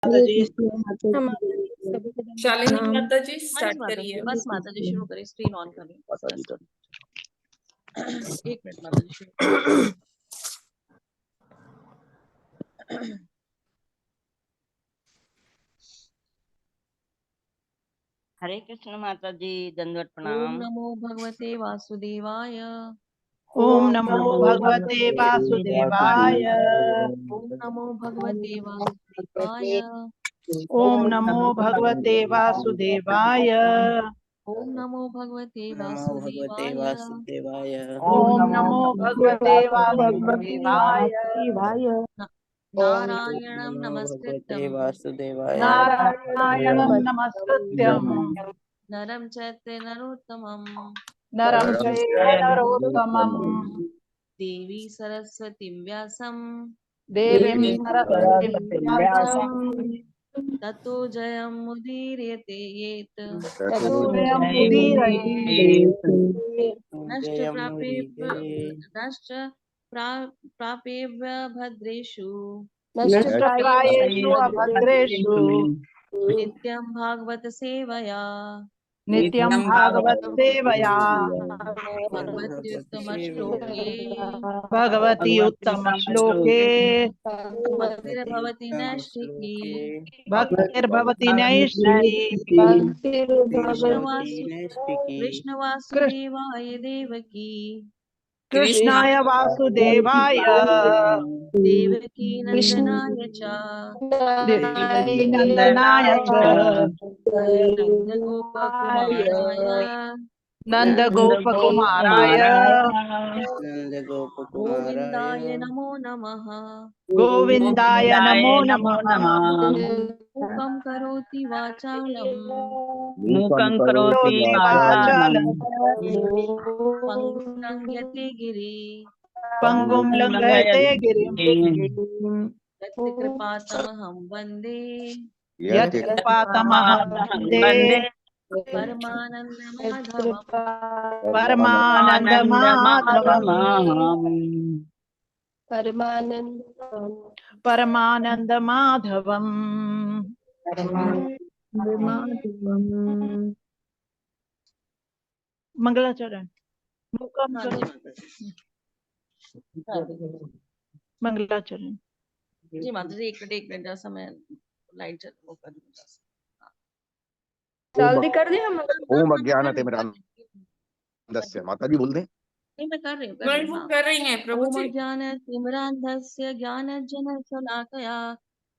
माता जी। शालिनी माता जी हाँ जी स्टार्ट माता जी, करिए। बस माता जी शुरू करें, स्क्रीन ऑन करें। माता जी एक मिनट माता जी शुरू। हरे कृष्ण माता जी, दंडवत ओम प्रणाम। नमो भगवते वासुदेवाय। ओम नमो भगवते वासुदेवाय। ओम नमो भगवते वासुदेवाय। ओम नमो भगवते वासुदेवाय। ओम नमो भगवते नमो भगवते वासुदेवाय। वासुदेवाय। ओम नमो भगवते वासुदेवाय। नारायणं नमो भगवते नमस्कृत्यं वासुदेवाय। नारायणं नमस्कृत्यं नरं चैव नरोत्तमं नरं चैव नरोत्तमं देवी सरस्वतीं व्यासं देवीं सरस्वतीं व्यासं ततो जयं मुदीरयते येत् ततो जयमुदीरयेत्। नश्च जयं प्रापेभ्य मुदीरये। नश्च प्रापेभ्य भद्रेषु नष्टप्रायेषु अभद्रेषु नित्यं भागवत सेवया नित्यं भागवत सेवया भगवती उत्तमश्लोके भगवती उत्तम श्लोके भक्तिर्भवति नैष्ठिकी भक्तिर्भवति नैष्ठिकी। भवति कृष्णवासु नैष्ठिकी। कृष्णवासुदेवाय देवकी कृष्णाय वासुदेवाय देवकी नंदनाय च देवकी नंदनाय च नन्दगोपकुमाराय नंदगोपकुमाराय नंद गोप कुमाराय। गोविन्दाय नमो नमः। गोविन्दाय नमो नमः। मूकं करोति वाचालं मूकं करोति करोति वाचालं वाचालं पङ्गुं लङ्घयते गिरि पङ्गुं लङ्घयते गिरिं यत्कृपातमहं वन्दे यत्कृपातमहं वन्दे परमानन्दमाधवम् परमानन्दमाधवम् परमानन्दमाधवम्। मंगलाचरण मूकं हाँ जी करोति माता जी। मंगलाचरण। जी माता जी, एक मिनट जैसा मैं लाइट चल वो कर दूँ। जल्दी कर दिया हम। ओम अज्ञानतिमिरान्धस्य माता जी बोल दें। नहीं मैं कर रही हूँ वो कर रही हैं प्रभु ओम जी। अज्ञानतिमिरान्धस्य ज्ञानज्ञनशलाकया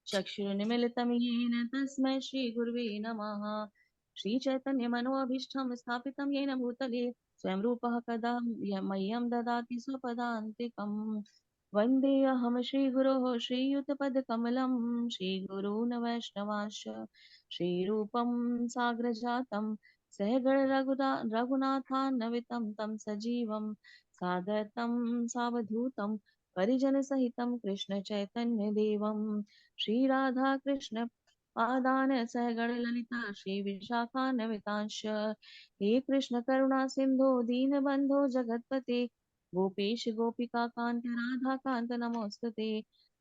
चक्षुरुन्मीलितं येन तस्मै श्रीगुरुवे नमः। श्रीचैतन्यमनोभीष्टं स्थापितं येन भूतले स्वयं रूपः कदा मह्यं ददाति स्वपदान्तिकम्। वन्देऽहं श्रीगुरोः श्रीयुतपदकमलं श्रीगुरून् वैष्णवांश्च श्रीरूपं साग्रजातं रघुनाथान्वितं तं सजीवं सादरतं सावधूतं परिजनसहितं कृष्णचैतन्यदेवं श्रीराधा कृष्ण पादान सहगण ललिता श्रीविशाखान्वितांश्च हे कृष्ण करुणा सिन्धो दीनबन्धो जगत्पते गोपेश गोपिका कान्त राधा कान्त नमोस्तुते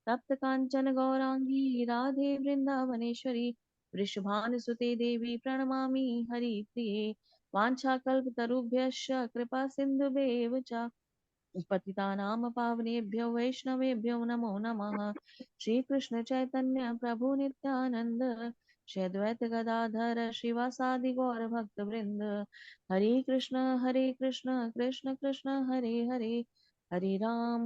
तप्त काञ्चन गौरांगी राधे वृन्दावनेश्वरी वृषभानुसुते देवी प्रणमामि हरिप्रिये वाञ्छाकल्पतरुभ्यश्च कृपा सिन्धुभ्येव च पतितानां पावनेभ्यो वैष्णवेभ्यो नमो नमः। श्रीकृष्ण चैतन्य प्रभु नित्यानंद श्री अद्वैत गदाधर श्रीवासादि गौर भक्त वृंद हरे कृष्ण कृष्ण कृष्ण हरे हरे हरे राम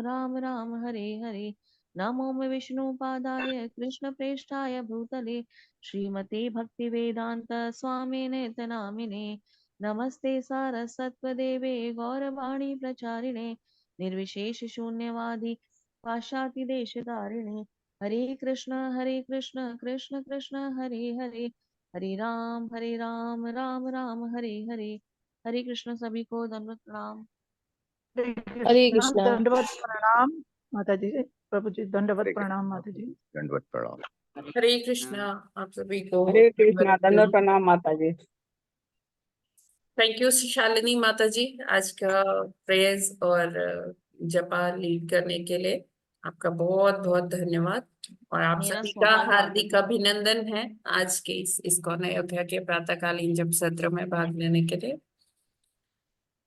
राम राम हरे हरे। नमो विष्णुपादाय कृष्ण प्रेष्ठाय भूतले श्रीमते भक्तिवेदांत स्वामिने नामिने नमस्ते सारस्वत्वदेवे गौरवाणी प्रचारिणे निर्विशेष शून्यवादी पाश्चात्यदेशधारिणे हरे कृष्ण कृष्ण कृष्ण हरे हरे हरे राम राम राम हरे हरे। हरे कृष्ण सभी को दंडवत प्रणाम। हरे कृष्ण दंडवत प्रणाम माता जी। प्रभु जी दंडवत प्रणाम माता जी। दंडवत प्रणाम। हरे कृष्णा आप सभी को। हरे कृष्णा, दंडवत प्रणाम माता जी। थैंक यू शालिनी माता जी आज का प्रेयर्स और जपा लीड करने के लिए। आपका बहुत बहुत धन्यवाद और आप मेरा सभी का सौभाग्य। हार्दिक अभिनंदन है आज के इस इस्कॉन अयोध्या के प्रातःकालीन जप सत्र में भाग लेने के लिए।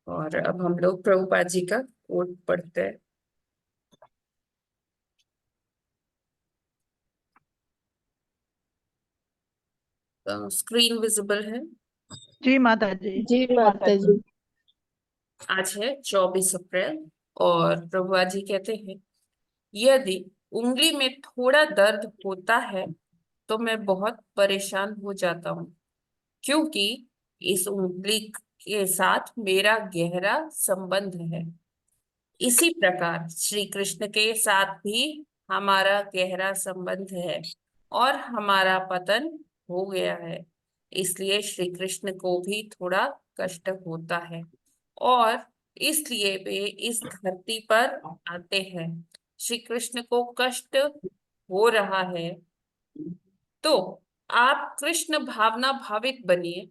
और अब हम लोग प्रभुपाद जी का कोट पढ़ते हैं। स्क्रीन विजिबल है। जी माता जी। जी माता जी। आज है 24 अप्रैल और प्रभुपाद जी कहते हैं, यदि उंगली में थोड़ा दर्द होता है तो मैं बहुत परेशान हो जाता हूँ, क्योंकि इस उंगली के साथ मेरा गहरा संबंध है। इसी प्रकार श्री कृष्ण के साथ भी हमारा गहरा संबंध है और हमारा पतन हो गया है, इसलिए श्री कृष्ण को भी थोड़ा कष्ट होता है और इसलिए वे इस धरती पर आते हैं। श्री कृष्ण को कष्ट हो रहा है तो आप कृष्ण भावना भावित बनिए,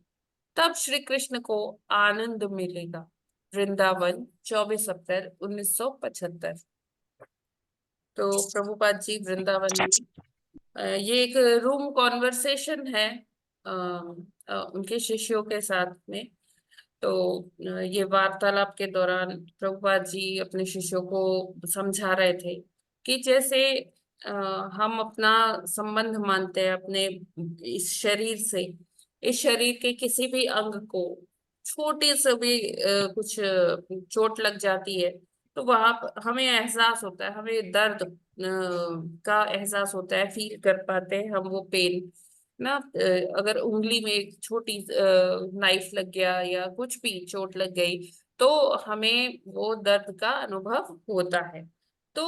तब श्री कृष्ण को आनंद मिलेगा। वृंदावन 24 अप्रैल 1975। तो प्रभुपाद जी वृंदावन में ये एक रूम कॉन्वर्सेशन है उनके शिष्यों के साथ में। तो ये वार्तालाप के दौरान प्रभुपाद जी अपने शिष्यों को समझा रहे थे कि जैसे अ, हम अपना संबंध मानते हैं अपने इस शरीर से, इस शरीर के किसी भी अंग को छोटी से भी कुछ चोट लग जाती है तो वहां हमें एहसास होता है, हमें दर्द का एहसास होता है, फील कर पाते हैं हम वो पेन ना। अगर उंगली में एक छोटी नाइफ लग गया या कुछ भी चोट लग गई तो हमें वो दर्द का अनुभव होता है। तो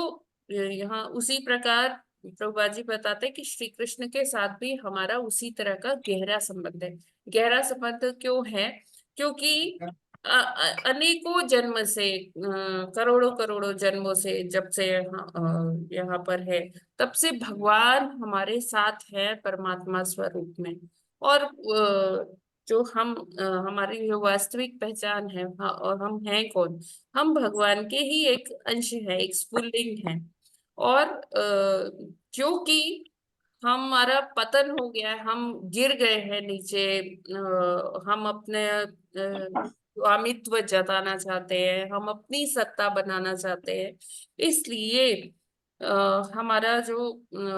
यहाँ उसी प्रकार प्रभुपाद जी बताते हैं कि श्री कृष्ण के साथ भी हमारा उसी तरह का गहरा संबंध है। गहरा संबंध क्यों है? क्योंकि अनेकों जन्म से करोड़ों करोड़ों जन्मों से जब से यहाँ पर है तब से भगवान हमारे साथ है परमात्मा स्वरूप में। और जो हम हमारी जो वास्तविक पहचान है, हाँ, और हम हैं कौन? हम भगवान के ही एक अंश है, एक स्फुल्लिंग है। और क्योंकि हमारा पतन हो गया है, हम गिर गए हैं नीचे, हम अपने स्वामित्व जताना चाहते हैं, हम अपनी सत्ता बनाना चाहते हैं, इसलिए हमारा जो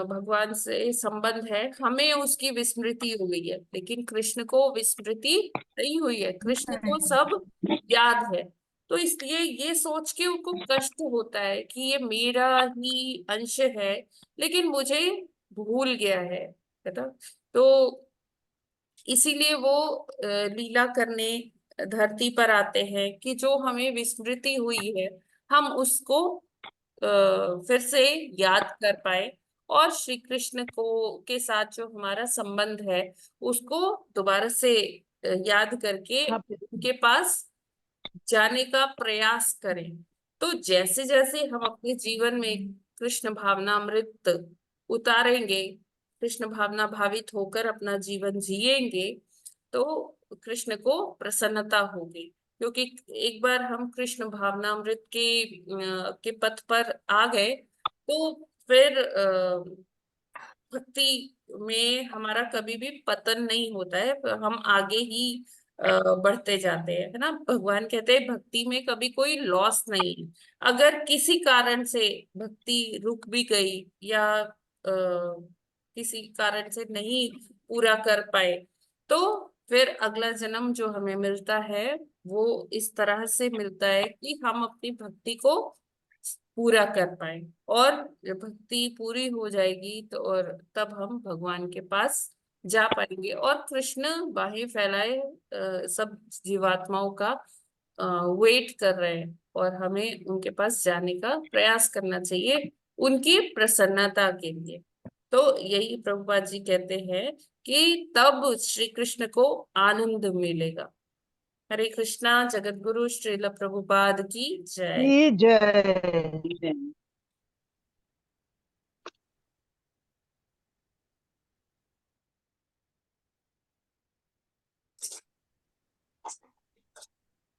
भगवान से संबंध है हमें उसकी विस्मृति हो गई है। लेकिन कृष्ण को विस्मृति नहीं हुई है, कृष्ण को सब याद है। तो इसलिए ये सोच के उनको कष्ट होता है कि ये मेरा ही अंश है लेकिन मुझे भूल गया है ना। तो इसीलिए वो लीला करने धरती पर आते हैं कि जो हमें विस्मृति हुई है हम उसको फिर से याद कर पाए और श्री कृष्ण को के साथ जो हमारा संबंध है उसको दोबारा से याद करके उनके पास जाने का प्रयास करें। तो जैसे जैसे हम अपने जीवन में कृष्ण भावनामृत उतारेंगे, कृष्ण भावना भावित होकर अपना जीवन जिएंगे तो कृष्ण को प्रसन्नता होगी। क्योंकि एक बार हम कृष्ण भावनामृत के पथ पर आ गए तो फिर भक्ति में हमारा कभी भी पतन नहीं होता है, हम आगे ही बढ़ते जाते हैं, है ना। भगवान कहते हैं भक्ति में कभी कोई लॉस नहीं है। अगर किसी कारण से भक्ति रुक भी गई या किसी कारण से नहीं पूरा कर पाए तो फिर अगला जन्म जो हमें मिलता है वो इस तरह से मिलता है कि हम अपनी भक्ति को पूरा कर पाए। और जब भक्ति पूरी हो जाएगी तो और तब हम भगवान के पास जा पाएंगे और कृष्ण बाहें फैलाए सब जीवात्माओं का वेट कर रहे हैं और हमें उनके पास जाने का प्रयास करना चाहिए उनकी प्रसन्नता के लिए। तो यही प्रभुपाद जी कहते हैं कि तब श्री कृष्ण को आनंद मिलेगा। हरे कृष्णा। जगत गुरु श्रील प्रभुपाद की जय। की जय।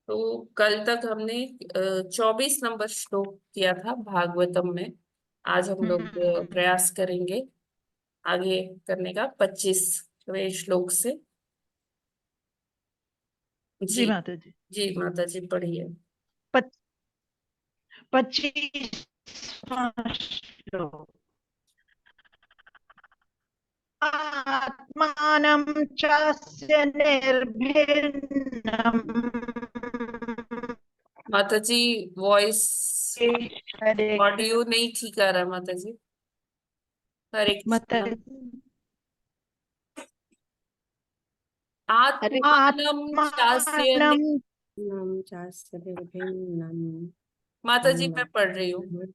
तो कल तक हमने 24 नंबर श्लोक किया था भागवतम में। आज हम लोग प्रयास करेंगे आगे करने का 25वें श्लोक से। जी जी माता जी। जी माता जी पढ़िए। 25वां श्लोक। आत्मानं चास्य निर्भिन्नम्। माता जी वॉइस हरे ऑडियो नहीं ठीक आ रहा माता जी। हरे माता कृष्णा। जी। आत्मानं चास्य आत्मानं माता जी मैं पढ़ रही हूँ।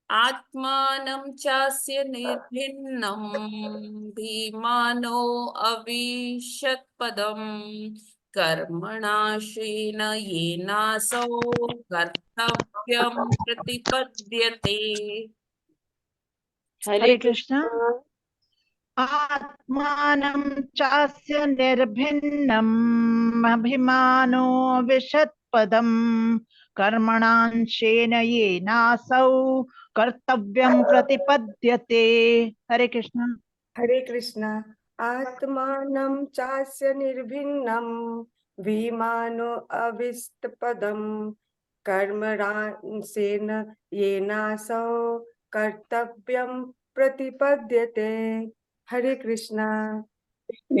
आत्मानं चास्य निर्भिन्नं भीमानो अविशत्पदं कर्मणाशेन येनासौ कर्तव्यं प्रतिपद्यते। हरे कृष्ण। आत्मानं चास्य निर्भिन्नम् अभिमानो विशत्पदं कर्मणांशेन येनासौ कर्तव्यं प्रतिपद्यते। हरे कृष्ण। हरे कृष्णा। आत्मानं चास्य निर्भिन्नं भीमानो अविष्टपदं कर्मणांसेन येनासौ कर्तव्यं प्रतिपद्यते। हरे कृष्णा।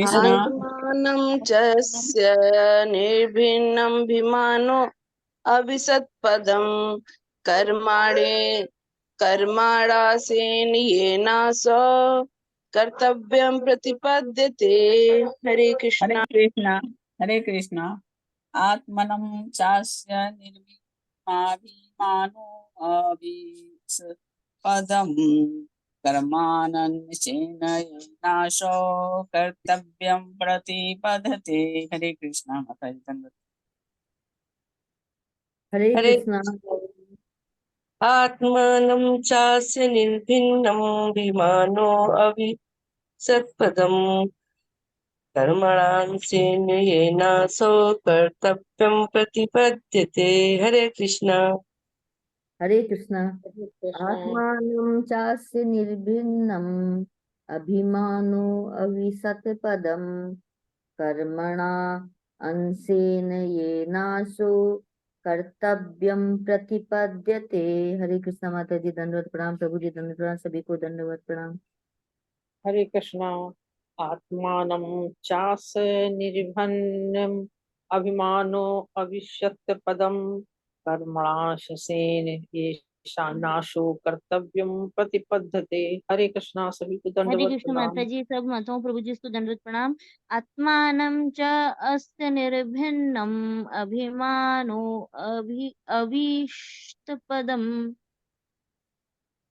आत्मानं च स्य निर्भिन्नं भिमानो अविसत्पदं कर्माणासेन येनासो कर्तव्यं प्रतिपद्यते। हरे हरे कृष्णा। कृष्णा। हरे कृष्णा। आत्मनं चास्य निर्भीमानो अभिसत्पदं कर्माणन्यसेन नाशो कर्तव्यं प्रतिपद्यते। हरे कृष्णा। माता जी धन्यवाद। हरे हरे कृष्णा। आत्मानं चास्य निर्भिन्नं भिमानो अविसत्पदं कर्मणांसेन येनासो कर्तव्यं प्रतिपद्यते। हरे कृष्णा। हरे कृष्णा। आत्मानं चास्य निर्भिन्नम् अभिमानो अविसत्पदं कर्मणा अंशेन येनासो कर्तव्यं प्रतिपद्यते। हरे कृष्णा। माता जी दंडवत प्रणाम। प्रभु जी दंडवत प्रणाम। सभी को दंडवत प्रणाम। हरे कृष्णा। आत्मानं चास्य निर्भिन्नं अभिमानो अविशत्पदं कर्मणाशेन येषानाशो कर्तव्यं प्रतिपद्यते। हरे कृष्णा। सभी को हरे दंडवत कृष्ण प्रणाम। माता जी सब माताओं प्रभु जी को दंडवत प्रणाम। आत्मानं च अस्य निर्भिन्नम् अभिमानो अभीष्टपदम्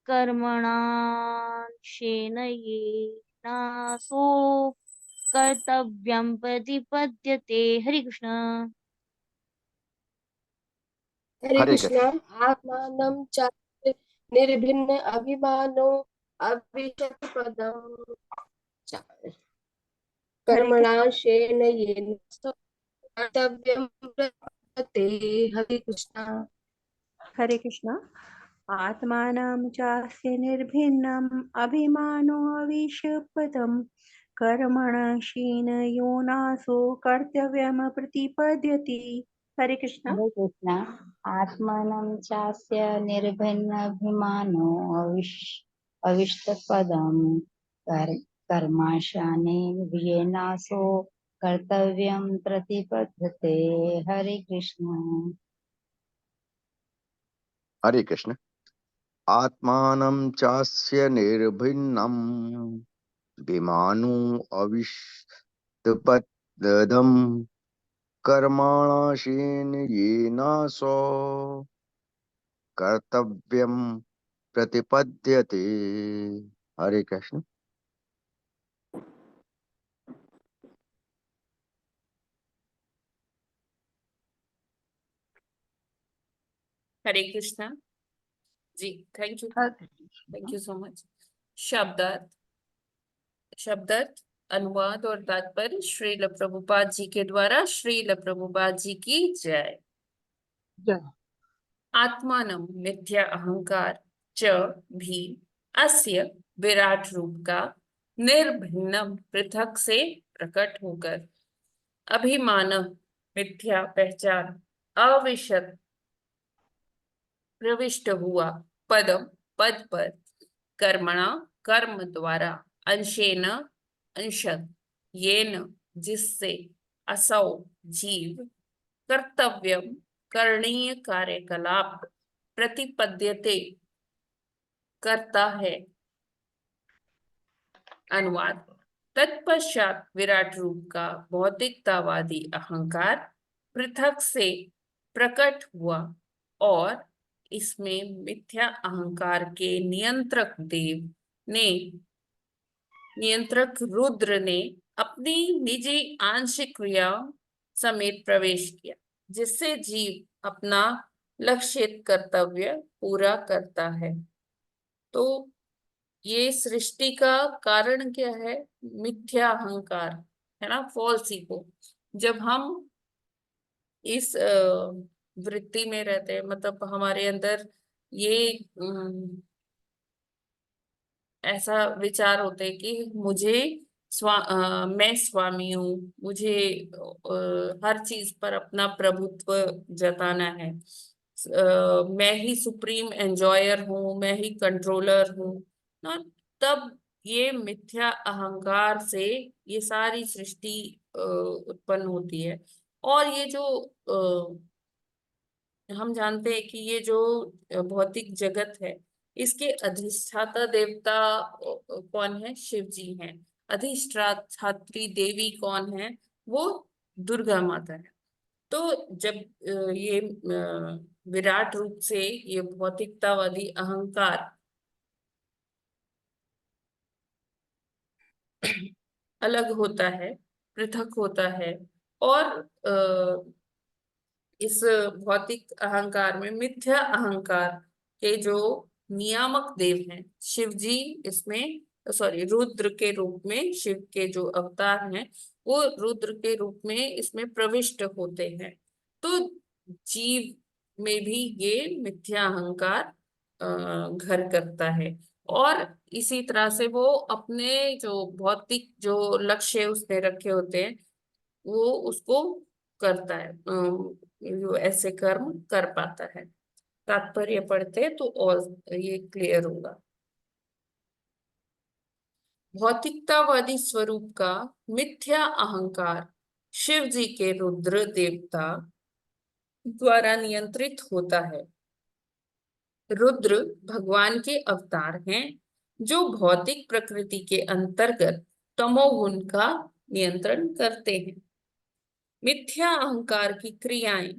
कर्मणाशेन येनासो कर्तव्यं प्रतिपद्यते। हरे कृष्ण। हरे हरे कृष्णा। आत्मानं चास्य निर्भिन्न अभिमानो अविशत्पदं कर्मणाशेन येन कर्तव्यं प्रवर्तते। हरे कृष्णा। हरे कृष्णा। आत्मानं चास्य निर्भिन्नम् अभिमानो अविशपदं कर्मणशीन योनासो कर्तव्यं प्रतिपद्यते। हरे कृष्णा। हरे कृष्णा। आत्मानं चास्य निर्भिन्नाभिमानो अविष्टपदं कर्माशने येनासो कर्तव्यं प्रतिपद्यते। हरे कृष्ण। हरे कृष्ण। आत्मानं चास्य निर्भिन्नं विमानो अविष्टपदं कर्मणाशेन येनासो कर्तव्यं प्रतिपद्यते। Hare Krishna. Hare Krishna ji. Thank you so much. शब्दार्थ अनुवाद और तात्पर्य श्रील प्रभुपाद जी के द्वारा। श्रील प्रभुपाद जी की जय। जय। आत्मानम मिथ्या अहंकार च भी अस्य विराट रूप का निर्भिन्नम पृथक से प्रकट होकर अभिमान मिथ्या पहचान अविशत प्रविष्ट हुआ पदम पद पर कर्मणा कर्म द्वारा अंशेन अंशत येन जिससे असौ जीव कर्तव्यम करणीय कार्यकलाप प्रतिपद्यते करता है। अनुवाद। तत्पश्चात विराट रूप का भौतिकतावादी अहंकार पृथक से प्रकट हुआ और इसमें मिथ्या अहंकार के नियंत्रक रुद्र ने अपनी निजी आंशिक क्रियाओं समेत प्रवेश किया, जिससे जीव अपना लक्षित कर्तव्य पूरा करता है। तो ये सृष्टि का कारण क्या है? मिथ्या अहंकार है ना, फॉल्स ईगो। जब हम इस वृत्ति में रहते हैं, मतलब हमारे अंदर ये ऐसा विचार होते हैं कि मैं स्वामी हूँ, मुझे हर चीज पर अपना प्रभुत्व जताना है, मैं ही सुप्रीम एंजॉयर हूँ, मैं ही कंट्रोलर हूँ ना। तब ये मिथ्या अहंकार से ये सारी सृष्टि उत्पन्न होती है। और ये जो हम जानते हैं कि ये जो भौतिक जगत है, इसके अधिष्ठाता देवता कौन है? शिव जी हैं। अधिष्ठात्री देवी कौन है? वो दुर्गा माता है। तो जब ये विराट रूप से ये भौतिकतावादी अहंकार अलग होता है, पृथक होता है, और इस भौतिक अहंकार में मिथ्या अहंकार के जो नियामक देव हैं शिव जी, इसमें रुद्र के रूप में, शिव के जो अवतार हैं वो रुद्र के रूप में इसमें प्रविष्ट होते हैं। तो जीव में भी ये मिथ्या अहंकार घर करता है, और इसी तरह से वो अपने जो भौतिक जो लक्ष्य उसने रखे होते हैं वो उसको करता है, वो ऐसे कर्म कर पाता है। तात्पर्य पढ़ते तो और ये क्लियर होगा। भौतिकतावादी स्वरूप का मिथ्या अहंकार शिव जी के रुद्र देवता द्वारा नियंत्रित होता है। रुद्र भगवान के अवतार हैं जो भौतिक प्रकृति के अंतर्गत तमोगुण का नियंत्रण करते हैं। मिथ्या अहंकार की क्रियाएं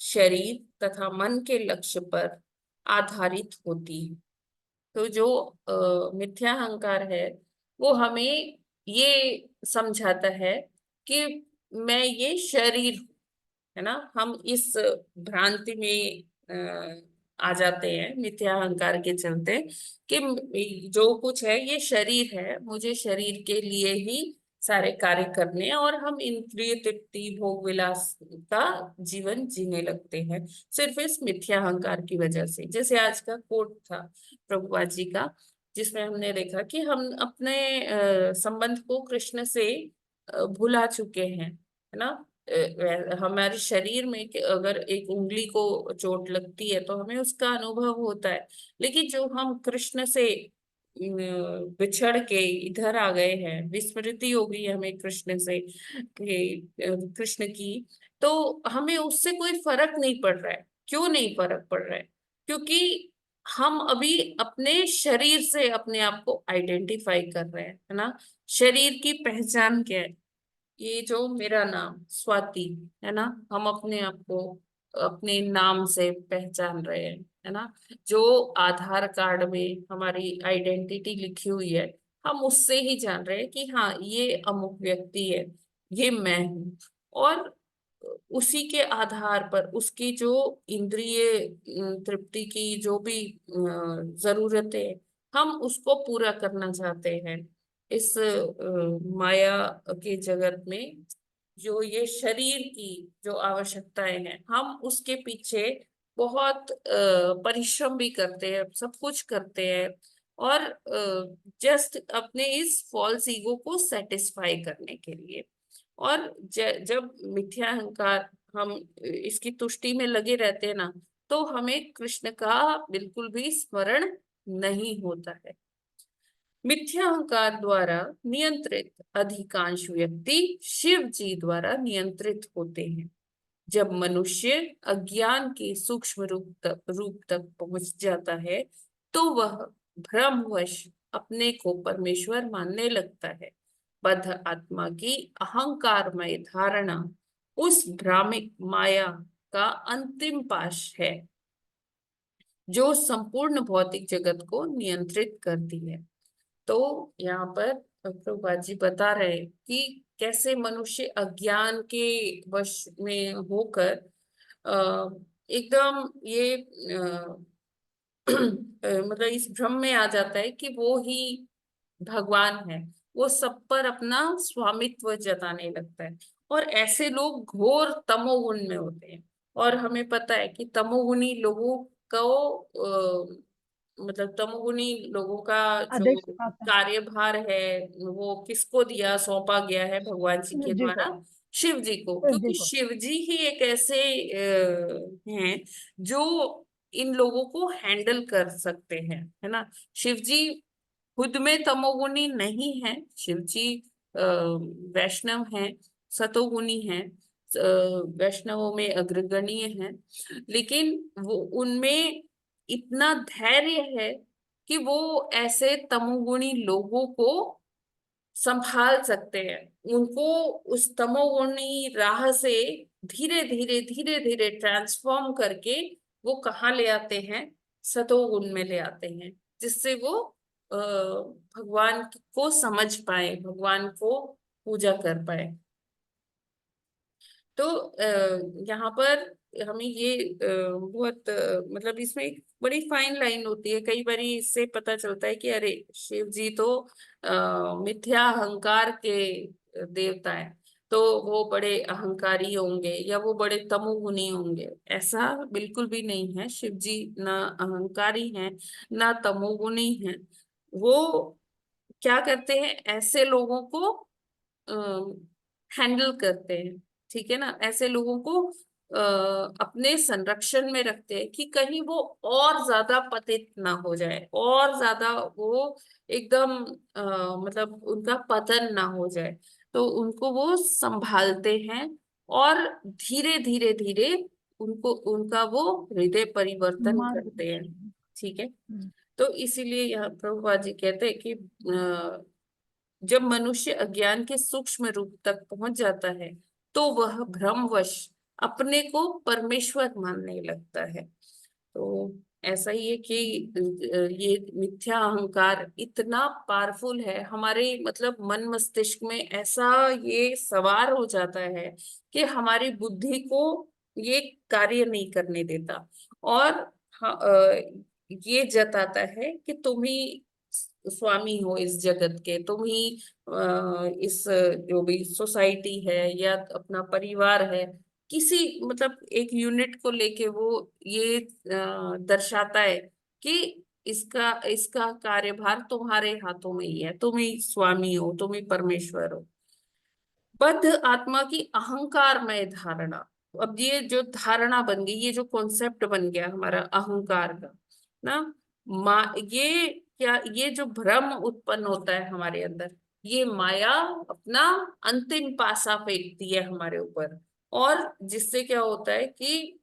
शरीर तथा मन के लक्ष्य पर आधारित होती है। तो जो मिथ्या अहंकार है वो हमें ये समझाता है कि मैं ये शरीर हूं, है ना। हम इस भ्रांति में आ जाते हैं मिथ्या अहंकार के चलते कि जो कुछ है ये शरीर है, मुझे शरीर के लिए ही सारे कार्य करने हैं, और हम इंद्रिय तृप्ति भोग विलास का जीवन जीने लगते हैं सिर्फ इस मिथ्या अहंकार की वजह से। जैसे आज का कोट था प्रभुपाद जी का, जिसमें हमने देखा कि हम अपने संबंध को कृष्ण से भुला चुके हैं, है ना। हमारे शरीर में अगर एक उंगली को चोट लगती है तो हमें उसका अनुभव होता है, लेकिन जो हम कृष्ण से बिछड़ के इधर आ गए हैं, विस्मृति हो गई हमें कृष्ण से कृष्ण की, तो हमें उससे कोई फर्क नहीं पड़ रहा है। क्यों नहीं फर्क पड़ रहा है? क्योंकि हम अभी अपने शरीर से अपने आप को आइडेंटिफाई कर रहे हैं, है ना। शरीर की पहचान क्या है? ये जो मेरा नाम स्वाति है ना, हम अपने आप को अपने नाम से पहचान रहे हैं, है ना। जो आधार कार्ड में हमारी आइडेंटिटी लिखी हुई है, हम उससे ही जान रहे हैं कि हाँ ये अमुक व्यक्ति है, ये मैं हूँ। और उसी के आधार पर उसकी जो इंद्रिय तृप्ति की जो भी जरूरतें, हम उसको पूरा करना चाहते हैं। इस माया के जगत में जो ये शरीर की जो आवश्यकताएं हैं, हम उसके पीछे बहुत परिश्रम भी करते हैं, सब कुछ करते हैं, और जस्ट अपने इस फॉल्स ईगो को सेटिस्फाई करने के लिए। और जब मिथ्या अहंकार, हम इसकी तुष्टि में लगे रहते हैं ना, तो हमें कृष्ण का बिल्कुल भी स्मरण नहीं होता है। मिथ्या अहंकार द्वारा नियंत्रित अधिकांश व्यक्ति शिव जी द्वारा नियंत्रित होते हैं। जब मनुष्य अज्ञान के सूक्ष्म रूप तक पहुंच जाता है, तो वह भ्रमवश अपने को परमेश्वर मानने लगता है। बद्ध आत्मा की अहंकारमय धारणा उस भ्रामिक माया का अंतिम पाश है, जो संपूर्ण भौतिक जगत को नियंत्रित करती है। तो यहाँ पर प्रभुपाद जी बता रहे हैं कि कैसे मनुष्य अज्ञान के वश में होकर एकदम ये मतलब इस भ्रम में आ जाता है कि वो ही भगवान है, वो सब पर अपना स्वामित्व जताने लगता है। और ऐसे लोग घोर तमोगुण में होते हैं, और हमें पता है कि तमोगुणी लोगों को मतलब तमोगुणी लोगों का जो आदेश आता है कार्यभार है, वो किसको दिया, सौंपा गया है भगवान जी के जी को, द्वारा शिव जी को, शिव जी क्योंकि को। शिव जी ही एक ऐसे हैं जो इन लोगों को हैंडल कर सकते हैं, है ना। शिव जी खुद में तमोगुणी नहीं है, शिव जी वैष्णव हैं, सतोगुणी हैं, वैष्णवों में अग्रगण्य हैं, लेकिन वो उनमें इतना धैर्य है कि वो ऐसे तमोगुणी लोगों को संभाल सकते हैं, उनको उस तमोगुणी राह से धीरे धीरे ट्रांसफॉर्म करके वो कहाँ ले आते हैं, सतोगुण में ले आते हैं, जिससे वो भगवान को समझ पाए, भगवान को पूजा कर पाए। तो यहाँ पर हमें ये बहुत मतलब इसमें एक बड़ी फाइन लाइन होती है। कई बार इससे पता चलता है कि अरे शिव जी तो मिथ्या अहंकार के देवता है, तो वो बड़े अहंकारी होंगे या वो बड़े तमोगुणी होंगे। ऐसा बिल्कुल भी नहीं है। शिव जी ना अहंकारी हैं ना तमोगुणी हैं। वो क्या करते हैं, ऐसे लोगों को हैंडल करते हैं, ठीक है ना, ऐसे लोगों को अपने संरक्षण में रखते हैं कि कहीं वो और ज्यादा पतित ना हो जाए, और ज्यादा वो एकदम मतलब उनका पतन ना हो जाए, तो उनको वो संभालते हैं, और धीरे धीरे उनको उनका वो हृदय परिवर्तन करते हैं, मार्गदर्शन। ठीक है। हम्म। तो इसीलिए यहाँ प्रभुपाद जी कहते हैं कि जब मनुष्य अज्ञान के सूक्ष्म रूप तक पहुंच जाता है, तो वह भ्रमवश अपने को परमेश्वर मानने लगता है। तो ऐसा ही है कि ये मिथ्या अहंकार इतना पावरफुल है हमारे मतलब मन मस्तिष्क में, ऐसा ये सवार हो जाता है कि हमारी बुद्धि को ये कार्य नहीं करने देता, और ये जताता है कि तुम ही स्वामी हो इस जगत के, तुम ही इस जो भी सोसाइटी है या अपना परिवार है, किसी मतलब एक यूनिट को लेके वो ये दर्शाता है कि इसका इसका कार्यभार तुम्हारे हाथों में ही है, तुम ही स्वामी हो, तुम ही परमेश्वर हो। बद्ध आत्मा की अहंकारमय धारणा, अब ये जो धारणा बन गई, ये जो कॉन्सेप्ट बन गया हमारा अहंकार का ना, ये क्या, ये जो भ्रम उत्पन्न होता है हमारे अंदर, ये माया अपना अंतिम पासा फेंकती है हमारे ऊपर, और जिससे क्या होता है कि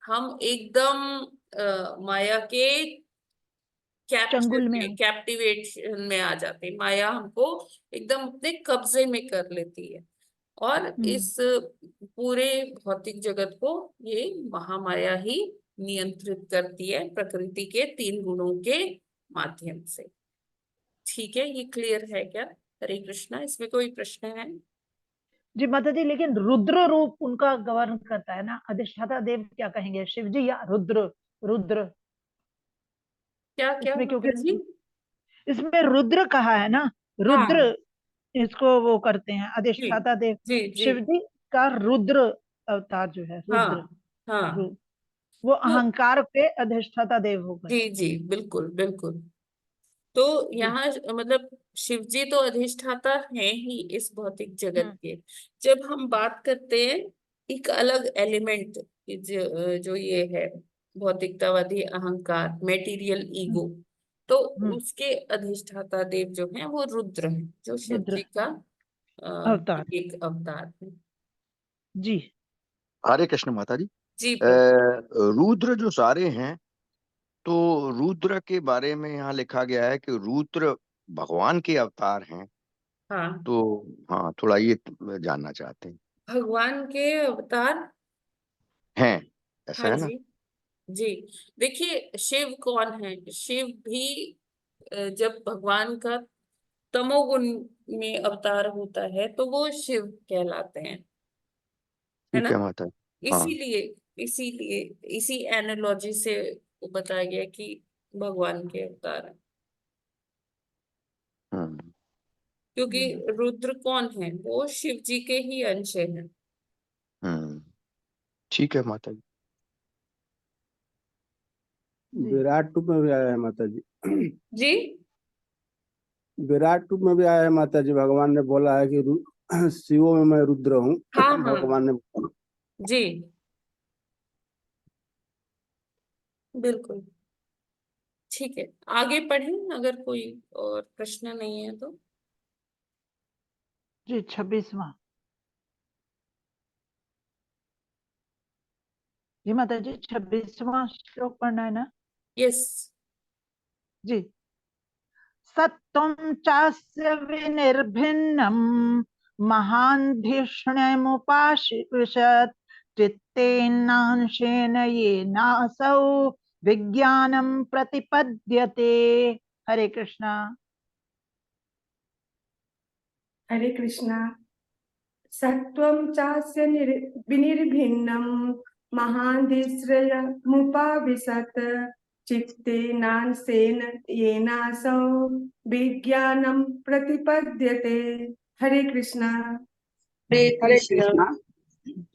हम एकदम माया के कैप्चर चंगुल में में, कैप्टिवेशन में आ जाते हैं। माया हमको एकदम अपने कब्जे में कर लेती है, और इस पूरे भौतिक जगत को ये महामाया ही नियंत्रित करती है, प्रकृति के 3 गुणों के माध्यम से। ठीक है, ये क्लियर है क्या? हरे कृष्णा, इसमें कोई प्रश्न है? जी माता जी, लेकिन रुद्र रूप उनका गवर्न करता है ना, अधिष्ठाता देव क्या कहेंगे, शिव जी या रुद्र? रुद्र क्या क्या इसमें, क्योंकि माता जी? इसमें रुद्र कहा है ना, रुद्र हाँ इसको वो करते हैं जी अधिष्ठाता देव। जी जी। शिव जी का रुद्र अवतार जो है, रुद्र हाँ हाँ। रूप। वो तो अहंकार के अधिष्ठाता देव हो गए। जी जी, बिल्कुल बिल्कुल। तो जी। यहाँ मतलब शिव जी तो अधिष्ठाता हैं ही इस भौतिक जगत हम्म के। जब हम बात करते हैं एक अलग एलिमेंट, जो ये है भौतिकतावादी अहंकार, मेटीरियल हम्म ईगो, तो हम्म, उसके अधिष्ठाता देव जो हैं वो रुद्र हैं, जो शिव रुद्र जी का अवतार। एक अवतार है। जी हरे कृष्ण माता जी। जी प्रभु। रुद्र जो सारे हैं, तो रुद्र के बारे में यहाँ लिखा गया है कि रुद्र भगवान के अवतार हैं। हाँ, तो हाँ, थोड़ा ये जानना चाहते भगवान के अवतार। हैं, ऐसा हाँ है ना? जी। जी, देखिए शिव कौन है? शिव भी जब भगवान का तमोगुण में अवतार होता है तो वो शिव कहलाते हैं, है ठीक ना? है माता। हाँ। इसीलिए इसीलिए इसी एनालॉजी से बताया गया कि भगवान के अवतार है। हम्म। क्योंकि रुद्र कौन है? वो शिव जी के ही अंश है। हम्म। ठीक है माता जी। जी विराट रूप में भी आया है माता जी। जी विराट रूप में भी आया है माता जी। भगवान ने बोला है कि शिवों में मैं रुद्र हूँ। हाँ हाँ भगवान ने। जी, बिल्कुल। ठीक है, आगे पढ़ें अगर कोई और प्रश्न नहीं है तो। जी 26वां। जी माता जी 26वां श्लोक पढ़ना है ना? यस। जी। सत्वं चास्य विनिर्भिन्नम् महान्धिष्ण्यमुपाश्रिषत् चित्तेनांशेन येनासौ विज्ञानं प्रतिपद्यते। हरे कृष्णा। हरे कृष्णा। सत्वं चास्य विनिर्भिन्नं महादिश्रयमुपाविशत् चित्तेनांशेन येनासौ विज्ञानं प्रतिपद्यते। हरे कृष्णा। हरे हरे कृष्ण। कृष्णा।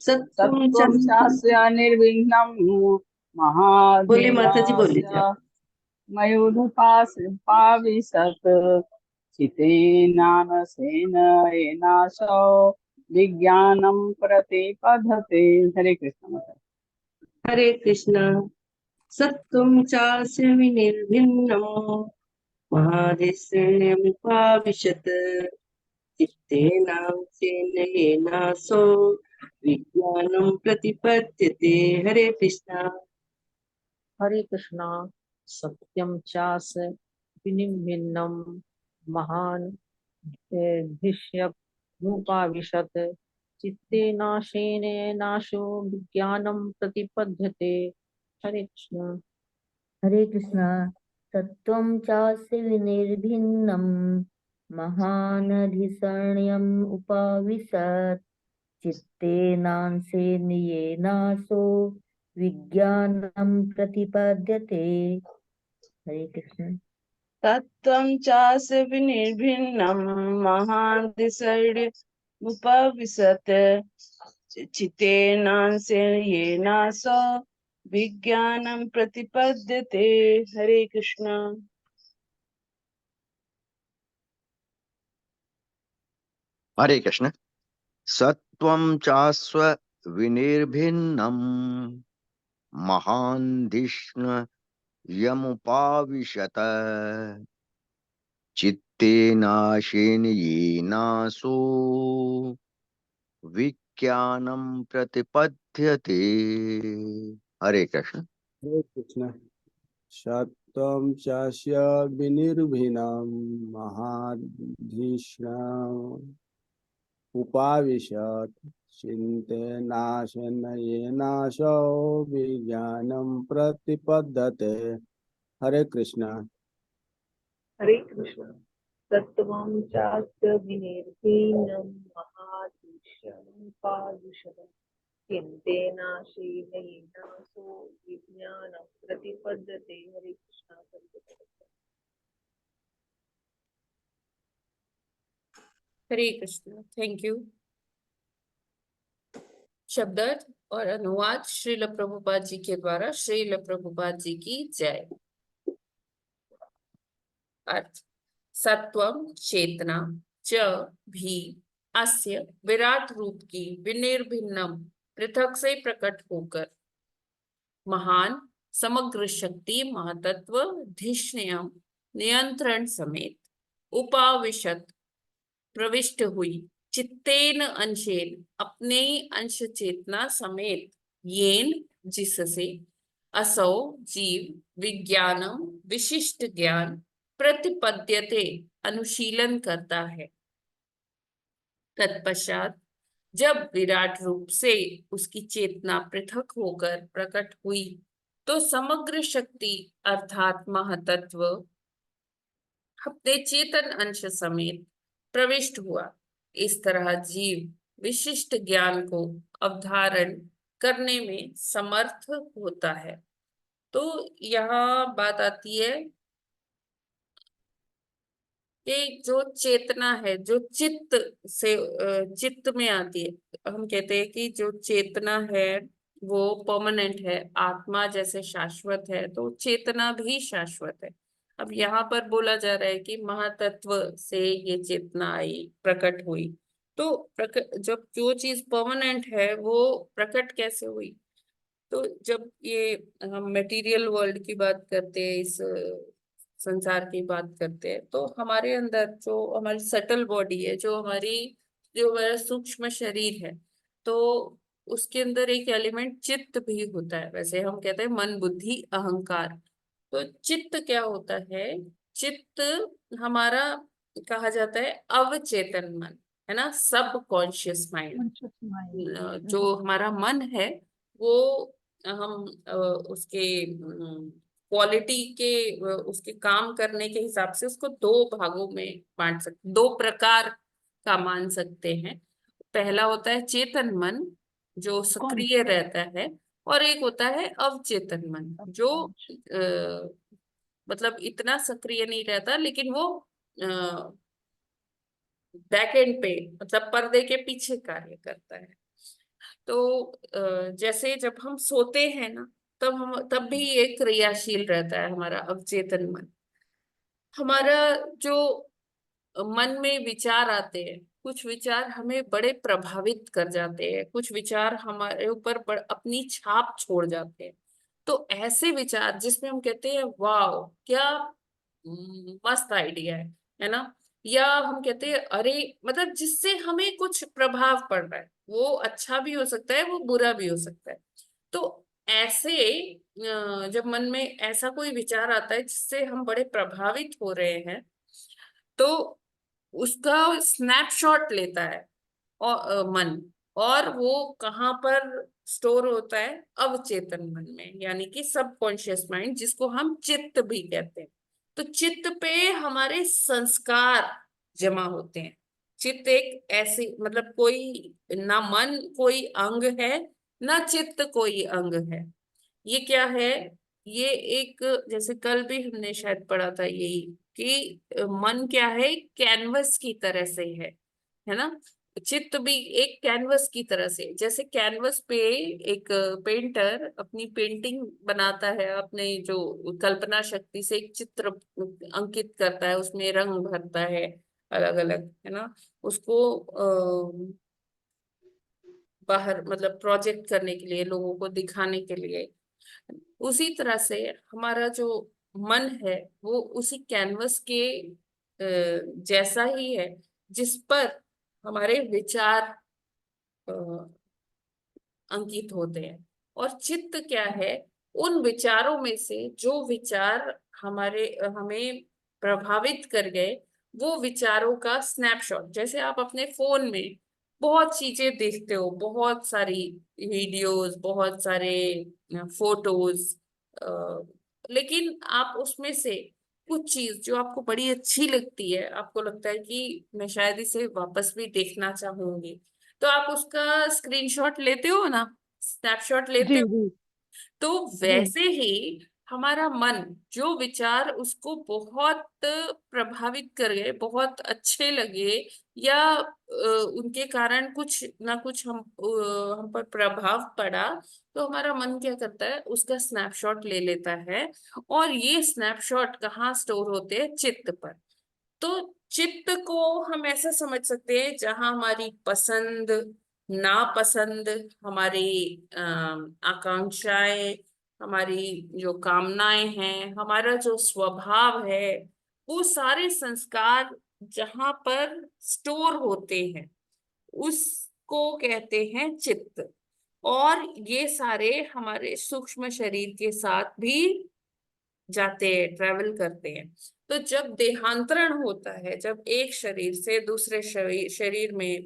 सत्वं सत्त्वं च चास्य निर्विघ्नं बोलिए माता जी, बोलिए महाधीनस्य आप। मयूरुपाविशत् चितेनानसेन येनासौ विज्ञानं प्रतिपद्धते। हरे कृष्ण माता। हरे कृष्ण। सत्वं चास्य विनिर्भिन्नम् महादिश्रेणीमुपाविशत् चित्तेनांशेन येनासो विज्ञानं प्रतिपद्यते। हरे कृष्ण। हरे कृष्णा। सत्यम चास विनिर्भिन्नम महान धिष्यमुपाविशत् चित्तेनाशेन नाशो विज्ञानं प्रतिपद्यते। हरे कृष्णा। हरे कृष्णा। सत्वं चास्य विनिर्भिन्नं महानधिसरण्यम् उपाविशत् चित्तेनांशेन येनासो विज्ञानं प्रतिपद्यते। हरे कृष्ण। तत्त्वं चास्य विनिर्भिन्नं महादिशैर्मुपविशत् चित्तेनांशेन येनासो विज्ञानं प्रतिपद्यते। हरे कृष्ण। हरे कृष्ण। सत्वं चास्व विनिर्भिन्नम् महान्धिष्ण यमुपाविशत चित्तेनाशेन येनासो विज्ञानं प्रतिपद्यते। हरे कृष्ण। हरे कृष्ण। सत्वं चास्य विनिर्भिन्नं महाधिष्ण्यम् उपाविशत् चित्तेनाशेन येनासो विज्ञानं प्रतिपद्यते। हरे कृष्ण। हरे कृष्ण। तत्त्वं चास्य विनिर्भिन्नं महादुष्यमुपाविशत् चित्तेनाशेन येनासो विज्ञानं प्रतिपद्यते। हरे कृष्णा। हरे कृष्ण, थैंक यू। शब्दार्थ और अनुवाद श्रील प्रभुपाद जी के द्वारा। श्रील प्रभुपाद जी की जय। अर्थ: सत्वम चेतना च भी अस्य विराट रूप की विनिर्भिन्नम पृथक से प्रकट होकर महान समग्र शक्ति महातत्व धिष्ण्यम नियंत्रण समेत उपाविशत प्रविष्ट हुई चित्तेन अंशेन अपने अंश चेतना समेत येन जिससे असौ जीव विज्ञानम विशिष्ट ज्ञान प्रतिपद्यते अनुशीलन करता है। तत्पश्चात जब विराट रूप से उसकी चेतना पृथक होकर प्रकट हुई तो समग्र शक्ति अर्थात महातत्व अपने चेतन अंश समेत प्रविष्ट हुआ। इस तरह जीव विशिष्ट ज्ञान को अवधारण करने में समर्थ होता है। तो यहाँ बात आती है कि जो चेतना है जो चित्त से चित्त में आती है। हम कहते हैं कि जो चेतना है वो परमानेंट है, आत्मा जैसे शाश्वत है, तो चेतना भी शाश्वत है। अब यहाँ पर बोला जा रहा है कि महातत्व से ये चेतना आई, प्रकट हुई। तो जब जो चीज परमानेंट है वो प्रकट कैसे हुई? तो जब ये हम मटेरियल वर्ल्ड की बात करते हैं, इस संसार की बात करते हैं, तो हमारे अंदर जो हमारी सटल बॉडी है, जो हमारा सूक्ष्म शरीर है, तो उसके अंदर एक एलिमेंट चित्त भी होता है। वैसे हम कहते हैं मन बुद्धि अहंकार। तो चित्त क्या होता है? चित्त हमारा कहा जाता है अवचेतन मन, है ना, सब कॉन्शियस माइंड। जो हमारा मन है वो हम उसके क्वालिटी के उसके काम करने के हिसाब से उसको दो भागों में बांट सकते, दो प्रकार का मान सकते हैं। पहला होता है चेतन मन जो सक्रिय रहता है, और एक होता है अवचेतन मन जो मतलब इतना सक्रिय नहीं रहता, लेकिन वो बैक एंड पे मतलब पर्दे के पीछे कार्य करता है। तो जैसे जब हम सोते हैं ना, तब भी ये क्रियाशील रहता है हमारा अवचेतन मन। हमारा जो मन में विचार आते हैं, कुछ विचार हमें बड़े प्रभावित कर जाते हैं, कुछ विचार हमारे ऊपर अपनी छाप छोड़ जाते हैं। तो ऐसे विचार जिसमें हम कहते हैं वाह क्या मस्त आइडिया है ना, या हम कहते हैं अरे, मतलब जिससे हमें कुछ प्रभाव पड़ रहा है, वो अच्छा भी हो सकता है वो बुरा भी हो सकता है। तो ऐसे जब मन में ऐसा कोई विचार आता है जिससे हम बड़े प्रभावित हो रहे हैं, तो उसका स्नैपशॉट लेता है और मन, और वो कहाँ पर स्टोर होता है? अवचेतन मन में, यानी कि सबकॉन्शियस माइंड, जिसको हम चित्त भी कहते हैं। तो चित्त पे हमारे संस्कार जमा होते हैं। चित्त एक ऐसी मतलब कोई ना मन कोई अंग है ना चित्त कोई अंग है। ये क्या है? ये एक, जैसे कल भी हमने शायद पढ़ा था यही कि मन क्या है? कैनवस की तरह से है ना। चित्त भी एक कैनवस की तरह से, जैसे कैनवस पे एक पेंटर अपनी पेंटिंग बनाता है, अपने जो कल्पना शक्ति से एक चित्र अंकित करता है, उसमें रंग भरता है अलग अलग, है ना, उसको बाहर मतलब प्रोजेक्ट करने के लिए, लोगों को दिखाने के लिए। उसी तरह से हमारा जो मन है वो उसी कैनवस के जैसा ही है, जिस पर हमारे विचार अंकित होते हैं। और चित्त क्या है? उन विचारों में से जो विचार हमें प्रभावित कर गए, वो विचारों का स्नैपशॉट। जैसे आप अपने फोन में बहुत चीजें देखते हो, बहुत सारी वीडियोस, बहुत सारे फोटोज, लेकिन आप उसमें से कुछ चीज जो आपको बड़ी अच्छी लगती है, आपको लगता है कि मैं शायद इसे वापस भी देखना चाहूंगी, तो आप उसका स्क्रीनशॉट लेते हो ना, स्नैपशॉट लेते हो। तो वैसे ही हमारा मन जो विचार उसको बहुत प्रभावित कर गए, बहुत अच्छे लगे, या उनके कारण कुछ ना कुछ हम पर प्रभाव पड़ा, तो हमारा मन क्या करता है, उसका स्नैपशॉट ले लेता है। और ये स्नैपशॉट कहाँ स्टोर होते हैं? चित्त पर। तो चित्त को हम ऐसा समझ सकते हैं जहां हमारी पसंद, नापसंद, हमारी आकांक्षाएं, हमारी जो कामनाएं हैं, हमारा जो स्वभाव है, वो सारे संस्कार जहां पर स्टोर होते हैं उसको कहते हैं चित्त। और ये सारे हमारे सूक्ष्म शरीर के साथ भी जाते हैं, ट्रेवल करते हैं। तो जब देहांतरण होता है, जब एक शरीर से दूसरे शरीर में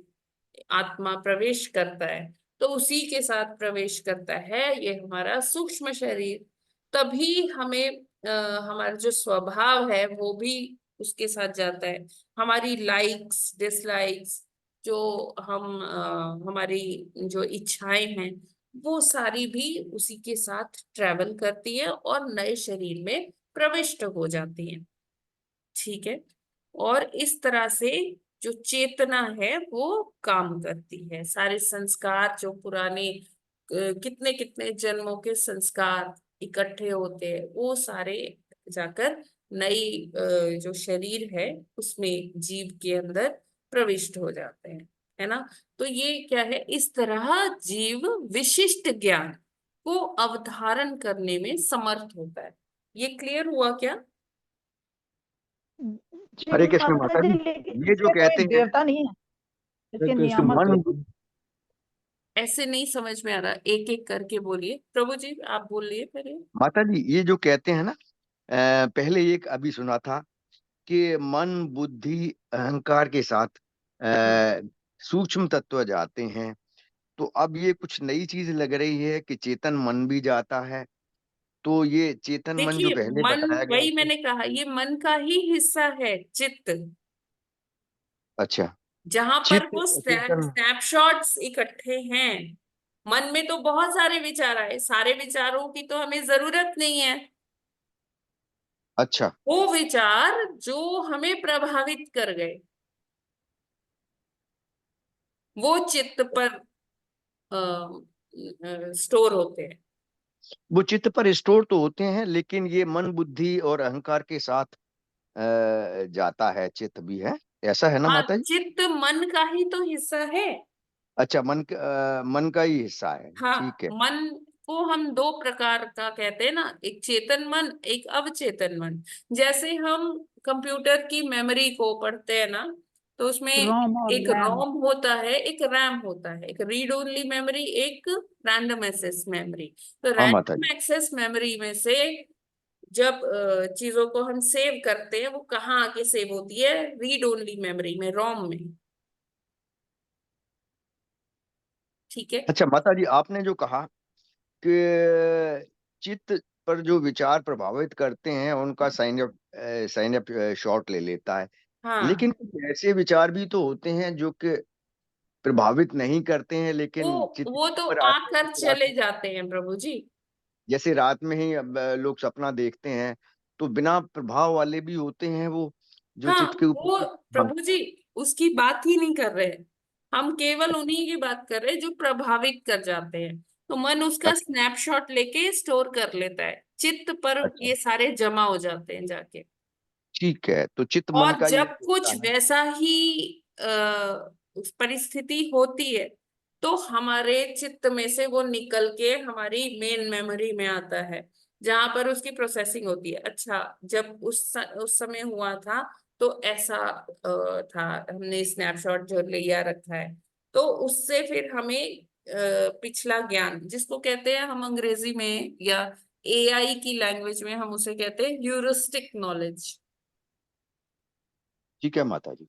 आत्मा प्रवेश करता है, तो उसी के साथ प्रवेश करता है ये हमारा सूक्ष्म शरीर। तभी हमें हमारा जो स्वभाव है वो भी उसके साथ जाता है। हमारी लाइक्स डिसलाइक्स, जो हमारी जो इच्छाएं हैं, वो सारी भी उसी के साथ ट्रेवल करती है और नए शरीर में प्रविष्ट हो जाती है। ठीक है। और इस तरह से जो चेतना है वो काम करती है। सारे संस्कार जो पुराने कितने कितने जन्मों के संस्कार इकट्ठे होते हैं, वो सारे जाकर नई जो शरीर है उसमें जीव के अंदर प्रविष्ट हो जाते हैं, है ना। तो ये क्या है, इस तरह जीव विशिष्ट ज्ञान को अवधारण करने में समर्थ होता है। ये क्लियर हुआ क्या? जी हरे कृष्ण माता माता जी, जी, लेकिन ये जो इसमें कहते कोई हैं देवता नहीं है, इसके कृष्ण नियामक माता मन, तो। जी। ऐसे नहीं समझ में आ रहा, एक एक करके बोलिए। प्रभु जी आप बोलिए पहले। माता जी ये जो कहते हैं ना, पहले एक अभी सुना था कि मन बुद्धि अहंकार के साथ हम्म। सूक्ष्म तत्व जाते हैं। तो अब ये कुछ नई चीज लग रही है कि चेतन मन भी जाता है। तो ये चेतन मन जो देखिए, पहले मन, बताया गया वही था। मैंने कहा, ये मन का ही हिस्सा है चित्त। अच्छा, जहां पर चित्त वो चेतन। स्नैपशॉट्स इकट्ठे हैं। मन में तो बहुत सारे विचार आए, सारे विचारों की तो हमें जरूरत नहीं है। अच्छा वो विचार जो हमें प्रभावित कर गए, वो चित्त पर स्टोर होते हैं। वो चित्त पर स्टोर तो होते हैं, लेकिन ये मन बुद्धि और अहंकार के साथ जाता है, चित्त भी है। ऐसा है ना हाँ, माता जी? चित्त मन का ही तो हिस्सा है। अच्छा, मन का ही हिस्सा है, हाँ, ठीक है। मन को हम दो प्रकार का कहते हैं ना, एक चेतन मन, एक अवचेतन मन। जैसे हम कंप्यूटर की मेमोरी को पढ़ते हैं ना, तो उसमें रोम और एक रैम। रोम होता है, एक रैम होता है, एक रीड ओनली मेमोरी, एक रैंडम एक्सेस मेमोरी। तो हाँ माता जी। रैंडम एक्सेस मेमोरी में से जब चीजों को हम सेव करते हैं, वो कहाँ आके सेव होती है? रीड ओनली मेमोरी में, रोम में। ठीक है। अच्छा माता जी, आपने जो कहा कि चित्त पर जो विचार प्रभावित करते हैं उनका साइन अप शॉट ले लेता है। हाँ, लेकिन कुछ ऐसे विचार भी तो होते हैं जो कि प्रभावित नहीं करते हैं, वो लेकिन चित्त वो तो पर आते हैं, आकर फिर चले आते हैं। जाते हैं प्रभु जी। जैसे रात में ही अब लोग सपना देखते हैं, तो बिना प्रभाव वाले भी होते हैं वो, जो हाँ, चित्त के वो ऊपर। हाँ। प्रभु जी उसकी बात ही नहीं कर रहे। हम केवल उन्हीं की बात कर रहे हैं जो प्रभावित कर जाते हैं। तो मन उसका अच्छा। स्नैपशॉट लेके स्टोर कर लेता है, चित्त पर अच्छा, ये सारे जमा हो जाते हैं जाके। ठीक है, तो चित्त मन और का ही जब हिस्सा कुछ है। वैसा ही परिस्थिति होती है, तो हमारे चित्त में से वो निकल के हमारी मेन मेमोरी में आता है, जहां पर उसकी प्रोसेसिंग होती है। अच्छा, जब उस समय हुआ था तो ऐसा था, हमने स्नैपशॉट जो लिया रखा है, तो उससे फिर हमें पिछला ज्ञान, जिसको कहते हैं हम अंग्रेजी में या एआई की लैंग्वेज में हम उसे कहते हैं ह्यूरिस्टिक नॉलेज। ठीक है माता जी,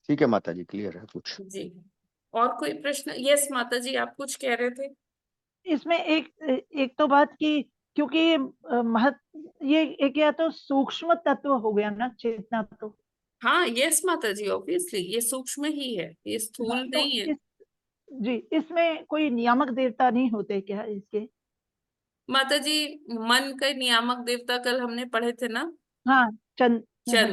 ठीक है माता जी, क्लियर है कुछ? जी। और कोई प्रश्न? यस माता जी, आप कुछ कह रहे थे। इसमें एक एक तो बात की, क्योंकि ये एक या तो सूक्ष्म तत्व हो गया ना चेतना, तो हाँ, यस माता जी, ऑब्वियसली ये सूक्ष्म ही है, ये स्थूल हाँ, तो नहीं है। इस जी इसमें कोई नियामक देवता नहीं होते क्या इसके? माता जी, मन का नियामक देवता कल हमने पढ़े थे ना, हाँ, चंद्र।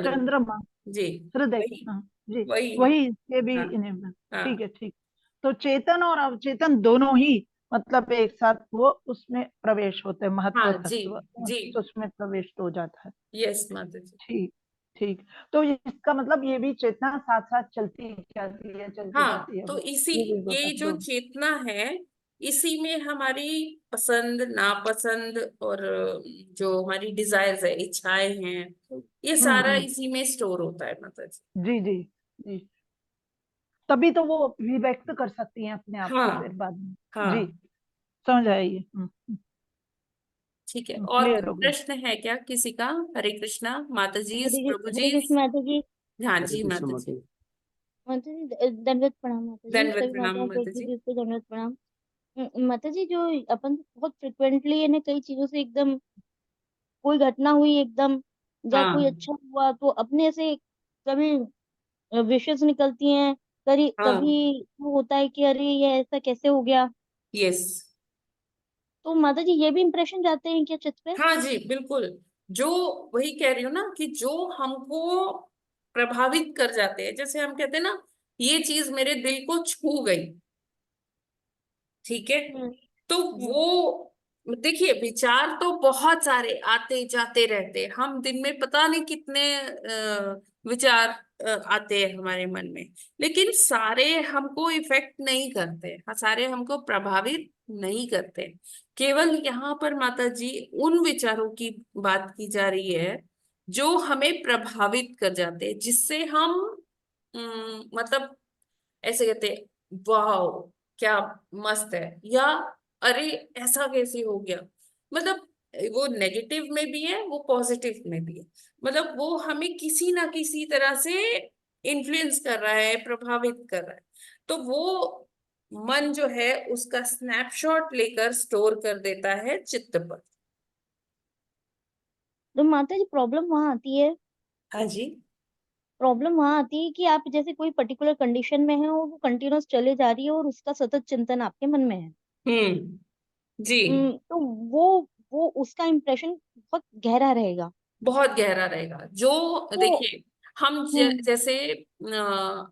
चंद्रमा, जी, हृदय, वही हाँ जी, वही है। वही ये भी हाँ इन्हें, हाँ ठीक है, ठीक। तो चेतन और अवचेतन दोनों ही मतलब एक साथ वो उसमें प्रवेश होते हैं, महत्व हाँ जी तत्व जी, उसमें प्रवेश हो जाता है। यस माता जी। ठीक, ठीक। तो इसका मतलब ये भी चेतना साथ साथ चलती जाती है, चलती हाँ, जाती है, तो इसी, ये भी ये जो दोनों। चेतना है, इसी में हमारी पसंद नापसंद और जो हमारी डिजायर्स है, इच्छाएं हैं, ये सारा हम्म, इसी में स्टोर होता है माता जी। जी जी जी। तभी तो वो भी व्यक्त कर सकती हैं अपने आप को फिर हाँ बाद में। जी, हाँ, समझ आइए। ठीक है। और क्लियर कोई हो गया। प्रश्न है क्या किसी का? हरे कृष्णा माता जी, हरे प्रभु हरे जी। कृष्ण माता जी। हाँ हरे जी कृष्ण माता माता जी, जी। माता जी दंडवत प्रणाम माता जी, दंडवत सभी प्रणाम माताओं को, एक माता जी। दीदी को दंडवत प्रणाम। माता जी, जो अपन बहुत फ्रिक्वेंटली है ना, कई चीजों से एकदम, कोई घटना हुई एकदम, या कोई हाँ अच्छा हुआ तो अपने से कभी विशेष निकलती हैं, कभी हाँ, कभी वो होता है कि अरे ये ऐसा कैसे हो गया। यस, तो माता जी ये भी इंप्रेशन जाते हैं क्या चित्त पे? हाँ जी बिल्कुल। जो, वही कह रही हूँ ना कि जो हमको प्रभावित कर जाते हैं, जैसे हम कहते हैं ना, ये चीज मेरे दिल को छू गई, ठीक है। हम्म तो हम्म वो, देखिए, विचार तो बहुत सारे आते जाते रहते हैं, हम दिन में पता नहीं कितने विचार आते हैं हमारे मन में, लेकिन सारे हमको इफेक्ट नहीं करते, हाँ, सारे हमको प्रभावित नहीं करते। केवल यहाँ पर माता जी उन विचारों की बात की जा रही है जो हमें प्रभावित कर जाते हैं, जिससे हम मतलब ऐसे कहते हैं, वाह क्या मस्त है, या अरे ऐसा कैसे हो गया। मतलब वो नेगेटिव में भी है, वो पॉजिटिव में भी है, मतलब वो हमें किसी ना किसी तरह से इन्फ्लुएंस कर रहा है, प्रभावित कर रहा है। तो वो मन जो है उसका स्नैपशॉट लेकर स्टोर कर देता है चित्त पर। तो माता जी प्रॉब्लम वहां आती है, हाँ जी। प्रॉब्लम वहां आती है कि आप जैसे कोई पर्टिकुलर कंडीशन में है और वो कंटिन्यूस चले जा रही है और उसका सतत चिंतन आपके मन में है। जी, तो वो उसका इम्प्रेशन बहुत गहरा रहेगा। बहुत गहरा रहेगा। जो, तो देखिए, हम हम्म जैसे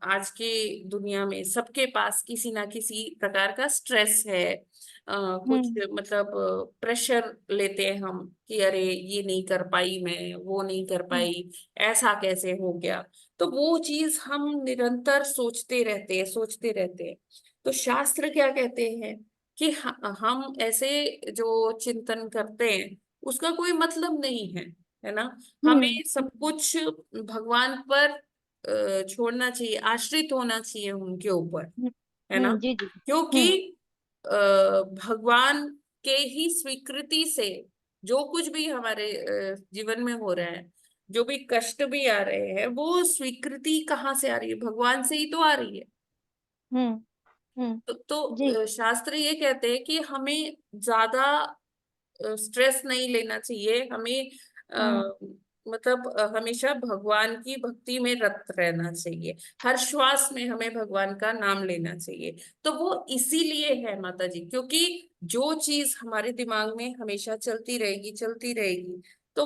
आज की दुनिया में सबके पास किसी ना किसी प्रकार का स्ट्रेस है, कुछ हम्म मतलब प्रेशर लेते हैं हम कि अरे ये नहीं कर पाई, मैं वो नहीं कर हम्म पाई, ऐसा कैसे हो गया। तो वो चीज हम निरंतर सोचते रहते हैं, सोचते रहते हैं। तो शास्त्र क्या कहते हैं कि हम ऐसे जो चिंतन करते हैं उसका कोई मतलब नहीं है ना। हमें हम्म सब कुछ भगवान पर छोड़ना चाहिए, आश्रित होना चाहिए उनके ऊपर, है ना। जी जी। क्योंकि हम्म भगवान के ही स्वीकृति से जो कुछ भी हमारे जीवन में हो रहा है, जो भी कष्ट भी आ रहे हैं, वो स्वीकृति कहाँ से आ रही है? भगवान से ही तो आ रही है। हम्म जी। शास्त्र ये कहते हैं कि हमें ज्यादा स्ट्रेस नहीं लेना चाहिए, हमें हम्म मतलब हमेशा भगवान की भक्ति में रत रहना चाहिए, हर श्वास में हमें भगवान का नाम लेना चाहिए। तो वो इसीलिए है माता जी, क्योंकि जो चीज हमारे दिमाग में हमेशा चलती रहेगी, चलती रहेगी, तो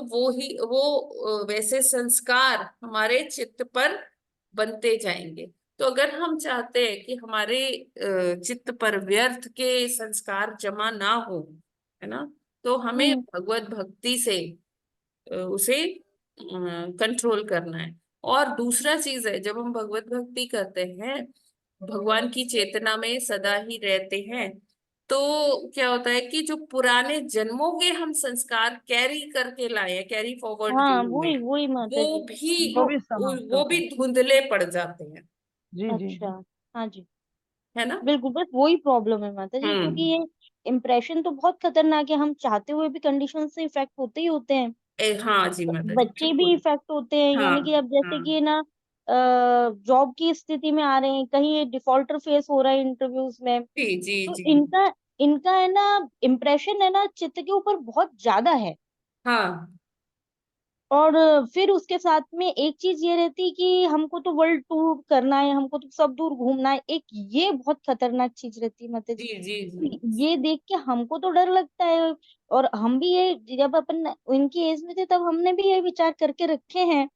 वो वैसे संस्कार हमारे चित्त पर बनते जाएंगे। तो अगर हम चाहते हैं कि हमारे चित्त पर व्यर्थ के संस्कार जमा ना हो, है ना, तो हमें हम्म भगवत भक्ति से उसे कंट्रोल करना है। और दूसरा चीज है, जब हम भगवत भक्ति करते हैं, भगवान की चेतना में सदा ही रहते हैं, तो क्या होता है कि जो पुराने जन्मों के हम संस्कार कैरी करके लाए हैं, कैरी फॉरवर्ड हाँ, किए हुए वही हैं, वही माता वो जी। भी वो तो भी समाप्त वो होते भी हैं। धुंधले पड़ जाते हैं, जी जी अच्छा, जी। हाँ जी, है ना। बिल्कुल, बस वही प्रॉब्लम है माता जी, क्योंकि हम्म, ये इम्प्रेशन तो बहुत खतरनाक है, हम चाहते हुए भी कंडीशन से इफेक्ट होते ही होते हैं। हाँ जी माता जी बच्चे भी बिल्कुल। इफेक्ट होते हैं, हाँ यानी कि अब जैसे हाँ, कि ना जॉब की स्थिति में आ रहे हैं, कहीं डिफॉल्टर फेस हो रहा है इंटरव्यूज में, जी जी तो जी, इनका इनका है ना इम्प्रेशन है ना चित्त के ऊपर बहुत ज्यादा है। हाँ और फिर उसके साथ में एक चीज ये रहती कि हमको तो वर्ल्ड टूर करना है, हमको तो सब दूर घूमना है, एक ये बहुत खतरनाक चीज रहती है माता जी। जी जी जी ये देख के हमको तो डर लगता है, और हम भी ये जब अपन उनकी एज में थे तब हमने भी ये विचार करके रखे हैं,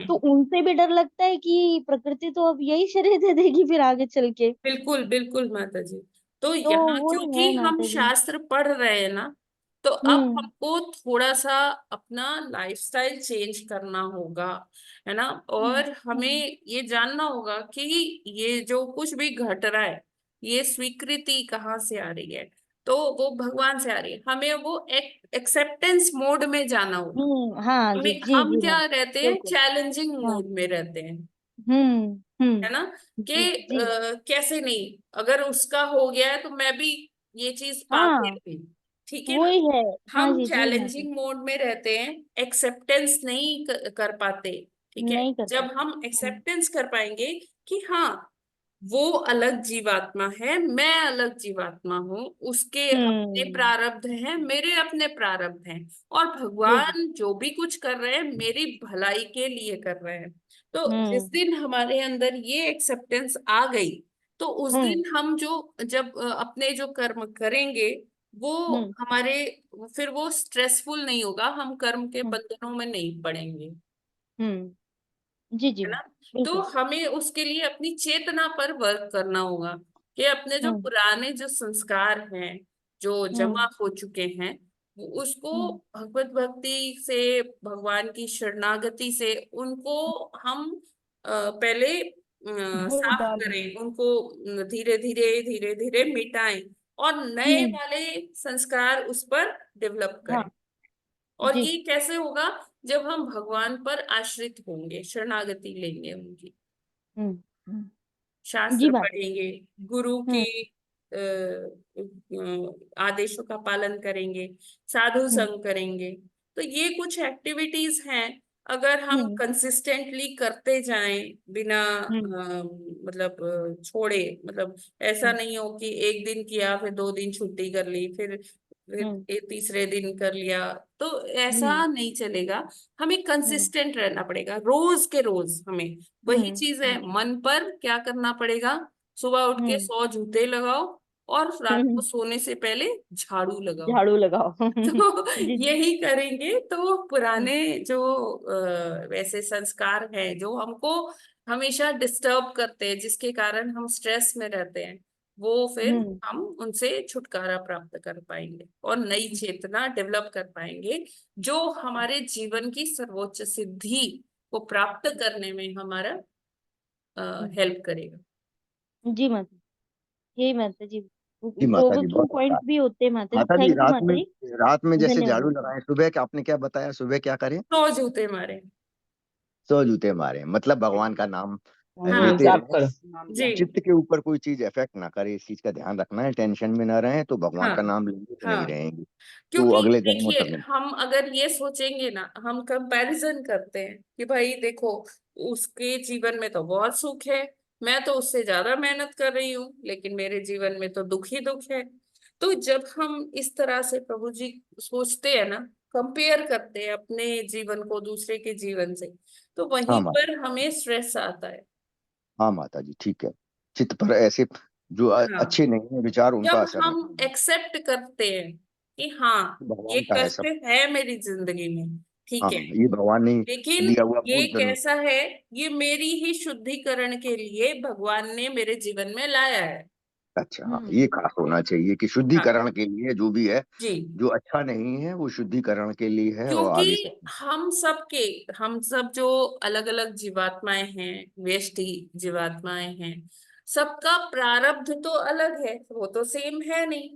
तो उनसे भी डर लगता है कि प्रकृति तो अब यही शरीर दे देगी फिर आगे चल के। बिल्कुल बिल्कुल माता जी। तो तो यहाँ वो है क्योंकि हम माता जी। शास्त्र पढ़ रहे हैं ना, तो अब हम्म हमको थोड़ा सा अपना लाइफस्टाइल चेंज करना होगा, है ना। और हमें ये जानना होगा कि ये जो कुछ भी घट रहा है, ये स्वीकृति कहाँ से आ रही है। तो वो भगवान से आ रही है, हमें वो एक्सेप्टेंस मोड में जाना होगा। हाँ जी हमें जी हम जी क्या मैम, रहते हैं, बिल्कुल। चैलेंजिंग हाँ। मोड में रहते हैं, हम्म। है ना। कि जी जी। कैसे नहीं, अगर उसका हो गया है तो मैं भी ये चीज पाके हाँ रही, ठीक है ना। वही है। हाँ हम जी जी माता जी। चैलेंजिंग मोड में रहते हैं, एक्सेप्टेंस नहीं कर पाते। ठीक है, नहीं कर जब पाते। हम एक्सेप्टेंस कर पाएंगे कि हाँ वो अलग जीवात्मा है, मैं अलग जीवात्मा हूँ, उसके अपने हम्म। प्रारब्ध हैं, मेरे अपने प्रारब्ध हैं, और जी जी। भगवान जो भी कुछ कर रहे हैं मेरी भलाई के लिए कर रहे हैं। तो जिस हम्म दिन हमारे अंदर ये एक्सेप्टेंस आ गई, तो उस हम्म दिन हम जो जब अपने जो कर्म करेंगे वो हम्म हमारे, फिर वो स्ट्रेसफुल नहीं होगा, हम कर्म के हम्म बंधनों में नहीं पड़ेंगे, जी जी है ना। तो बिल्कुल। हमें उसके लिए अपनी चेतना पर वर्क करना होगा कि अपने जो हम्म पुराने जो संस्कार हैं, जो जमा हम्म हो चुके हैं, उसको हम्म भगवत भक्ति से, भगवान की शरणागति से उनको हम पहले धो साफ डालें। करें, उनको धीरे धीरे मिटाएं, और नए हम्म वाले संस्कार उस पर डेवलप हाँ करें। और जी। ये कैसे होगा, जब हम भगवान पर आश्रित होंगे, शरणागति लेंगे उनकी, जी शास्त्र माता जी। पढ़ेंगे, गुरु के हम्म आदेशों का पालन करेंगे, साधु हम्म संग करेंगे। तो ये कुछ एक्टिविटीज हैं, अगर हम हम्म कंसिस्टेंटली करते जाएं बिना हम्म मतलब छोड़े, मतलब ऐसा हम्म नहीं हो कि एक दिन किया फिर 2 दिन छुट्टी कर ली, फिर हम्म तीसरे दिन कर लिया, तो ऐसा हम्म नहीं चलेगा। हमें हम्म कंसिस्टेंट रहना पड़ेगा, रोज के रोज हमें वही हम्म चीज है, मन पर क्या करना पड़ेगा। सुबह उठ के हम्म 100 जूते लगाओ, और रात को हम्म, सोने से पहले झाड़ू लगाओ। झाड़ू लगाओ। तो जी जी। यही करेंगे तो हम्म पुराने जो वैसे संस्कार हैं जो हमको हमेशा डिस्टर्ब करते हैं, जिसके कारण हम स्ट्रेस में रहते हैं, वो फिर हम्म हम उनसे छुटकारा प्राप्त कर पाएंगे और नई चेतना डेवलप कर पाएंगे, जो हमारे जीवन की सर्वोच्च सिद्धि को प्राप्त करने में हमारा हेल्प करेगा। जी माता, यही माता जी, जी माता जी, प्रोवोकिंग बहुत अच्छा। पॉइंट्स भी होते हैं माता जी। माता जी, थैंक यू माता जी। रात में जैसे झाड़ू धन्यवाद। लगाएं, सुबह क्या आपने क्या बताया, सुबह क्या करें? 100 जूते मारे। 100 जूते मारे, मतलब भगवान का नाम हाँ लेते जाप रहे, करो। जी चित्त के ऊपर कोई चीज इफेक्ट ना करे, इस चीज का ध्यान रखना है, टेंशन में ना रहें, तो भगवान हाँ का नाम लेंगे तो नहीं हाँ। रहेंगे, तो क्योंकि अगले जन्मों देखिए, तक नहीं। हम अगर ये सोचेंगे ना, हम कंपैरिजन करते हैं कि भाई देखो उसके जीवन में तो बहुत सुख है, मैं तो उससे ज्यादा मेहनत कर रही हूँ, लेकिन मेरे जीवन में तो दुख ही दुख है। तो जब हम इस तरह से प्रभु जी सोचते हैं ना, कंपेयर करते हैं अपने जीवन को दूसरे के जीवन से, तो हाँ वहीं माता, पर हमें स्ट्रेस आता है। हाँ माता जी, ठीक है। चित्त पर ऐसे जो हाँ, अच्छे नहीं है विचार, उनका जब असर नहीं हम एक्सेप्ट करते हैं कि हाँ है। ये भगवान का है कष्ट सब। है मेरी जिंदगी में, हाँ, ठीक है, ये भगवान ने लेकिन दिया हुआ ये बहुत जरूरी। कैसा है, ये मेरी ही शुद्धिकरण के लिए भगवान ने मेरे जीवन में लाया है। अच्छा, हाँ, ये खास होना चाहिए कि हाँ शुद्धिकरण के लिए जो भी है, जी। जो अच्छा नहीं है वो शुद्धिकरण के लिए है, और क्योंकि आगे से। हम सब जो अलग अलग जीवात्माएं हैं, व्यष्टि जीवात्माएं हैं, सबका प्रारब्ध तो अलग है, वो तो सेम है नहीं।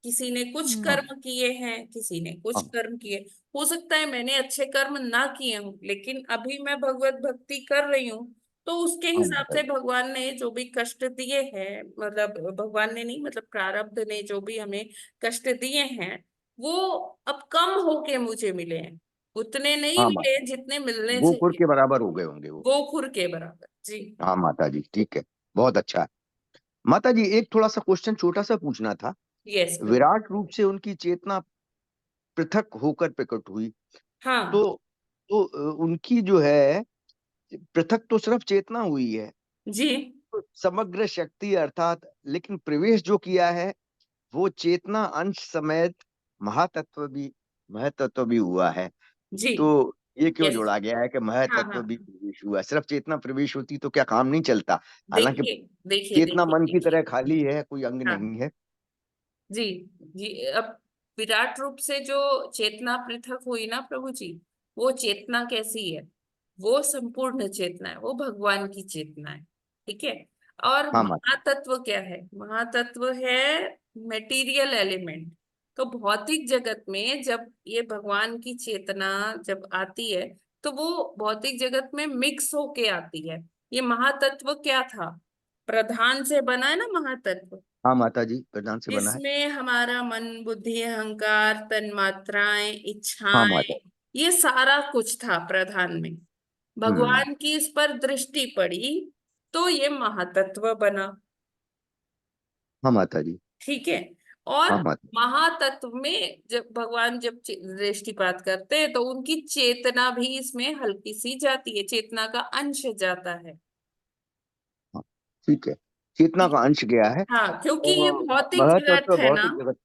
किसी ने कुछ हाँ, कर्म किए हैं, किसी ने कुछ हाँ, कर्म किए। हो सकता है मैंने अच्छे कर्म ना किए हूं, लेकिन अभी मैं भगवत भक्ति कर रही हूँ, तो उसके हाँ हिसाब माता से जी, भगवान ने जो भी कष्ट दिए हैं, मतलब भगवान ने नहीं, मतलब प्रारब्ध ने जो भी हमें कष्ट दिए हैं, वो अब कम होके मुझे मिले हैं। उतने नहीं हाँ मिले माता जी, जितने मिलने गोखुर चाहिए, के बराबर हो गए होंगे वो। गोखुर के बराबर। जी हाँ माता जी, ठीक है, बहुत अच्छा है। माता जी, एक थोड़ा सा क्वेश्चन छोटा सा पूछना था। यस प्रभु। विराट रूप से उनकी चेतना पृथक होकर प्रकट हुई, हाँ तो तो उनकी जो है पृथक तो सिर्फ चेतना हुई है जी समग्र शक्ति अर्थात, लेकिन प्रवेश जो किया है वो चेतना अंश समेत महतत्व भी हुआ है। जी तो ये क्यों यस जोड़ा गया है कि हाँ महतत्व हाँ भी प्रवेश हुआ? सिर्फ चेतना प्रवेश होती तो क्या काम नहीं चलता? हालांकि देखिए देखिए चेतना देखिए मन की देखिए तरह खाली है, कोई अंग हाँ नहीं है। जी जी अब विराट रूप से जो चेतना पृथक हुई ना प्रभु जी, वो चेतना कैसी है? वो संपूर्ण चेतना है, वो भगवान की चेतना है। ठीक है। और हाँ माता। महातत्व क्या है? महातत्व है मेटीरियल एलिमेंट। तो भौतिक जगत में जब ये भगवान की चेतना जब आती है, तो वो भौतिक जगत में मिक्स होके आती है। ये महातत्व क्या था? प्रधान से बना है ना महातत्व। हाँ माता जी, प्रधान से बना है। इसमें हमारा मन बुद्धि अहंकार तन्मात्राएं हाँ माता। इच्छाएं, ये सारा कुछ था प्रधान में। हम्म। भगवान की इस पर दृष्टि पड़ी तो ये महातत्व बना। हाँ माता जी। ठीक है। और हाँ माता। महातत्व में जब भगवान जब दृष्टिपात करते हैं तो उनकी चेतना भी इसमें हल्की सी जाती है, चेतना का अंश जाता है। हाँ, ठीक है। चेतना का अंश गया है। हाँ क्योंकि ये और भौतिक जगत महतत्व है ना। भौतिक जगत।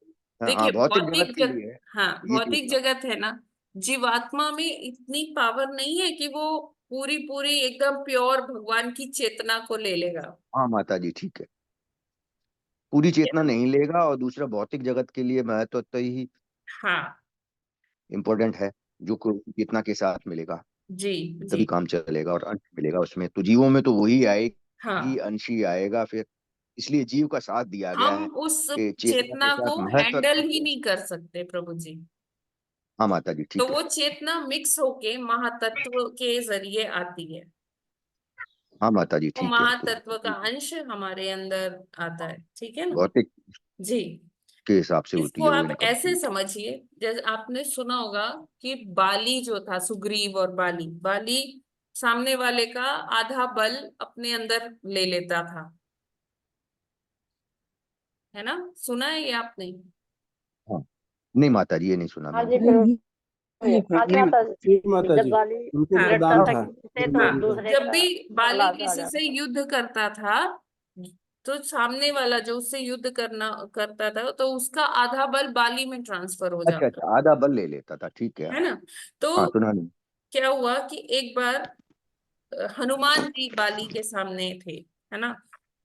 हाँ, देखिए भौतिक जगत के लिए है। हाँ ये भौतिक चेतना। जगत है ना। जीवात्मा में इतनी पावर नहीं है कि वो पूरी पूरी एकदम प्योर भगवान की चेतना को ले लेगा। हाँ माता जी, ठीक है। पूरी चेतना नहीं लेगा, और दूसरा भौतिक जगत के लिए महत्व ही हाँ इम्पोर्टेंट है, जो चेतना के साथ मिलेगा जी जी तभी काम चलेगा और अंश मिलेगा उसमें। तो जीवों में तो वही आएगी, हाँ अंश ही आएगा फिर। इसलिए जीव का साथ दिया गया हम है उस कि चेतना के चेतना साथ को हैंडल महत्व ही को। नहीं कर सकते प्रभु जी। हाँ माता जी, तो ठीक है। वो चेतना मिक्स होके महातत्व के जरिए आती है। हाँ माता जी, वो ठीक है। महातत्व का अंश हमारे अंदर आता है। ठीक है ना। भौतिक जी के हिसाब से होती इसको है वो आप ऐसे इनकम्प्लीट। समझिए, जैसे आपने सुना होगा कि बाली जो था, सुग्रीव और बाली, बाली सामने वाले का आधा बल अपने अंदर ले लेता था, है ना? सुना है ये आपने? हाँ। नहीं माता जी, ये नहीं सुना हाँ मैंने। जी आगे नहीं माता नहीं माता जब जी, वाली उनको हाँ लड़ता वरदान था था किसी से तो हाँ ब्रह्मा जी का। दूसरे जब का भी बल बाली आगे आ किसी से जाता युद्ध करता था, तो सामने वाला जो उससे युद्ध करता था, तो उसका आधा बल बाली में ट्रांसफर हो अच्छा जाता, अच्छा, आधा बल ले लेता था, ठीक है। है ना? तो हाँ, सुना नहीं। क्या हुआ कि एक बार हनुमान जी बाली के सामने थे, है ना?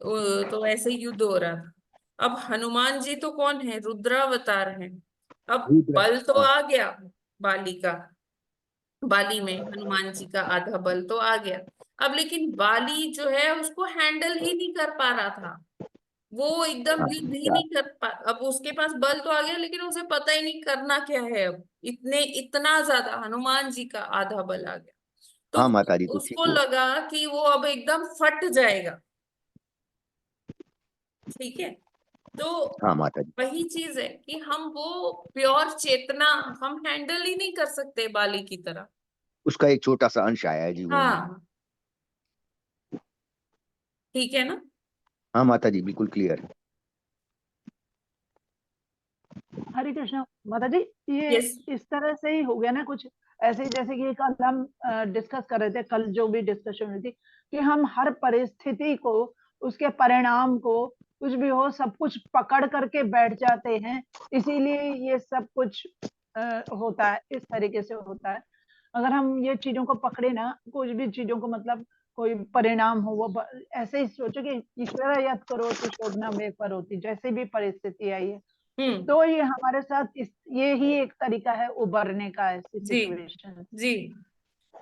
तो ऐसे युद्ध हो रहा था। अब हनुमान जी तो कौन है? रुद्रावतार हैं। अब रुद्र। बल तो हाँ। आ गया बाली का, बाली में हनुमान जी का आधा बल तो आ गया। अब लेकिन बाली जो है उसको हैंडल ही नहीं कर पा रहा था, वो एकदम हाँ, युद्ध ही अच्छा। नहीं कर पा। अब उसके पास बल तो आ गया लेकिन उसे पता ही नहीं करना क्या है। अब इतना ज्यादा हनुमान जी का आधा बल आ गया, तो हाँ माता जी, तो ठीक उसको हुआ। लगा कि वो अब एकदम फट जाएगा। ठीक है। तो हाँ माता जी। वही चीज है कि हम वो प्योर चेतना हम हैंडल ही नहीं कर सकते बाली की तरह। उसका एक छोटा सा अंश आया है जीवों में। हाँ ठीक है ना। हाँ माता जी, बिल्कुल क्लियर है। हरे कृष्णा माता जी, ये यस इस तरह से ही हो गया ना कुछ ऐसे ही, जैसे कि कल हम डिस्कस कर रहे थे, कल जो भी डिस्कशन हुई थी कि हम हर परिस्थिति को, उसके परिणाम को, कुछ भी हो सब कुछ पकड़ करके बैठ जाते हैं, इसीलिए ये सब कुछ होता है, इस तरीके से होता है। अगर हम ये चीजों को पकड़े ना, कुछ भी चीजों को, मतलब कोई परिणाम हो वो ऐसे ही सोचो कि ईश्वर यत् करोति शोभना मे करोति, जैसे भी परिस्थिति आई है, तो ये हमारे साथ ये ही एक तरीका है उबरने का ऐसी जी सिचुएशन। जी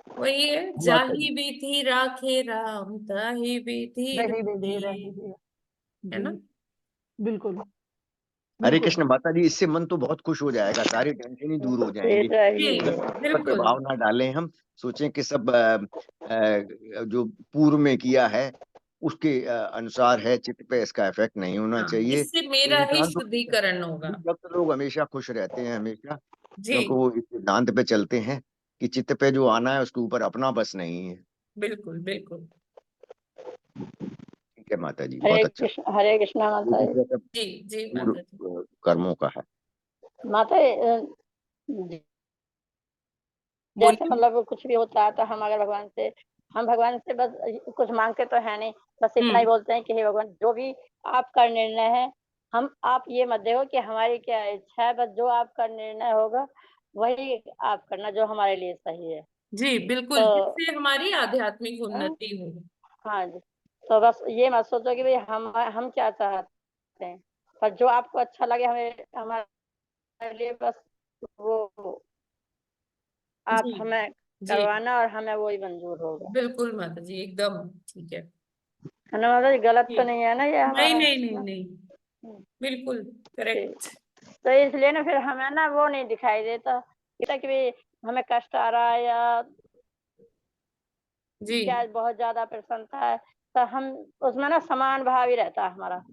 वही है, हाँ माता जी। जाही विधि राखे राम ताही विधि रही विधि रही, रही विधि। है ना? जी बिल्कुल हरे बिल्कुल। कृष्ण माता जी, इससे मन तो बहुत खुश हो जाएगा, सारी टेंशन ही दूर हो जाएंगी। जी अगर पर बिल्कुल। प्रभाव ना डालें, हम सोचें कि सब जो पूर्व में किया है उसके अनुसार है, चित्त पे इसका इफेक्ट नहीं होना हाँ चाहिए। इससे तो मेरा ही इंसान तो, शुद्धिकरण होगा। भक्त लोग हमेशा खुश रहते हैं हमेशा, जी क्योंकि वो इस सिद्धांत पे चलते हैं कि चित्त पे जो आना है उसके ऊपर अपना बस नहीं है। बिल्कुल बिल्कुल। ठीक है माता जी, बहुत अच्छा। हरे कृष्णा माता दूसरा सब जी जी पूर्व माता जी। कर्मों का है। माता जैसे बोलिए। मतलब कुछ भी होता है तो हम अगर हम भगवान से बस कुछ मांगते तो है नहीं, बस इतना ही बोलते हैं कि हे भगवान, जो भी आपका निर्णय है, आप ये मत देखो कि हमारी क्या इच्छा है, बस जो आपका निर्णय होगा वही आप करना, जो हमारे लिए सही है। जी बिल्कुल, तो जिससे हमारी आध्यात्मिक उन्नति हो। हाँ जी, तो बस ये मत सोचो कि भाई हम क्या चाहते हैं, पर जो आपको अच्छा लगे हमें हमारे लिए, बस वो आप जी हमें जी करवाना और हमें वही मंजूर होगा। बिल्कुल माता जी, एकदम ठीक है। है ना माता जी? गलत जी तो नहीं है ना ये नहीं हमारा? नहीं नहीं नहीं, बिल्कुल ठीक। करेक्ट। तो इसलिए ना फिर हमें ना वो नहीं दिखाई देता कि भाई हमें कष्ट आ रहा है या जी क्या बहुत ज्यादा प्रसन्नता है, तो हम उसमें ना समान भाव ही रहता है हमारा,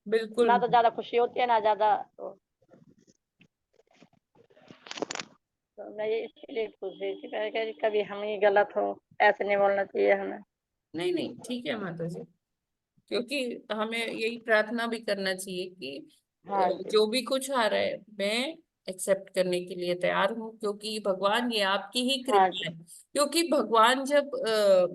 बिल्कुल। ना तो ज्यादा खुशी होती है ना ज्यादा तो मैं ये इसलिए पूछ रही थी, मैं कह रही कभी हम ही गलत हो, ऐसे नहीं बोलना चाहिए हमें। नहीं नहीं ठीक है माता जी, क्योंकि हमें यही प्रार्थना भी करना चाहिए कि हाँ जी। जो भी कुछ आ रहा है मैं एक्सेप्ट करने के लिए तैयार हूँ, क्योंकि भगवान ये आपकी ही हाँ कृपा जी। है। क्योंकि भगवान जब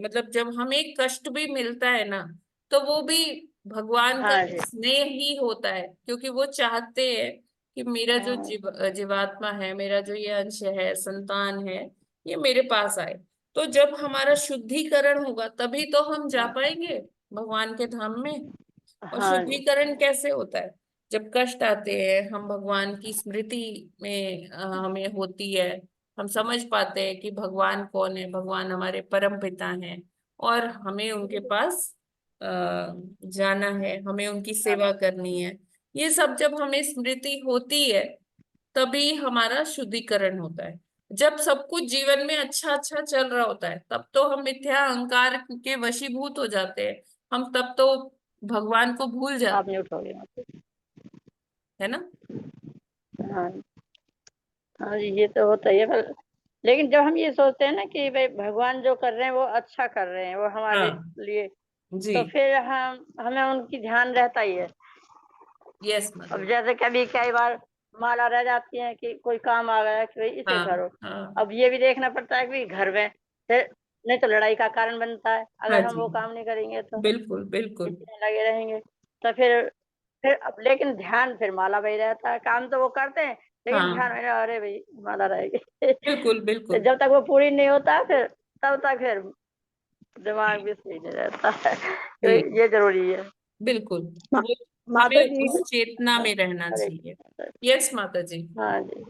मतलब जब हमें कष्ट भी मिलता है ना, तो वो भी भगवान का हाँ जी। स्नेह ही होता है, क्योंकि वो चाहते हैं कि मेरा जो हाँ जीवात्मा है, मेरा जो ये अंश है, संतान है, ये मेरे पास आए। तो जब हमारा शुद्धिकरण होगा तभी तो हम जा पाएंगे भगवान के धाम में। और हाँ जी। शुद्धिकरण कैसे होता है? जब कष्ट आते हैं, हम भगवान की स्मृति में हमें होती है, हम समझ पाते हैं कि भगवान कौन है, भगवान हमारे परम पिता हैं, और हमें उनके पास अ, जाना है, हमें उनकी सेवा करनी है। ये सब जब हमें स्मृति होती है, तभी हमारा शुद्धिकरण होता है। जब सब कुछ जीवन में अच्छा अच्छा चल रहा होता है, तब तो हम मिथ्या अहंकार के वशीभूत हो जाते हैं, हम तब तो भगवान को भूल आप जाते म्यूट हो गए। है ना। हाँ हाँ जी, ये तो होता ही है, पर लेकिन जब हम ये सोचते हैं ना कि भाई भगवान जो कर रहे हैं वो अच्छा कर रहे हैं, वो हमारे हाँ लिए, जी। तो फिर हमें उनकी ध्यान रहता ही है। यस अब मदर। जैसे कभी कई बार माला रह जाती है कि कोई काम आ गया कि भाई इसे हाँ करो, हाँ अब ये भी देखना पड़ता है कि घर में फिर नहीं तो लड़ाई का कारण बनता है हाँ अगर हम जी, वो काम नहीं करेंगे तो, बिल्कुल बिल्कुल। इसमें लगे रहेंगे तो फिर अब लेकिन ध्यान फिर माला भाई रहता है, काम तो वो करते हैं लेकिन ध्यान हाँ में अरे भाई माला रहेगी। बिल्कुल तो बिल्कुल। जब तक वो पूरी नहीं होता फिर तब तक फिर दिमाग भी सही नहीं रहता है, तो जी ये जरूरी है। बिल्कुल, मा, वो माता हमें जी, उस चेतना में रहना अरे चाहिए। यस माता जी। हाँ जी।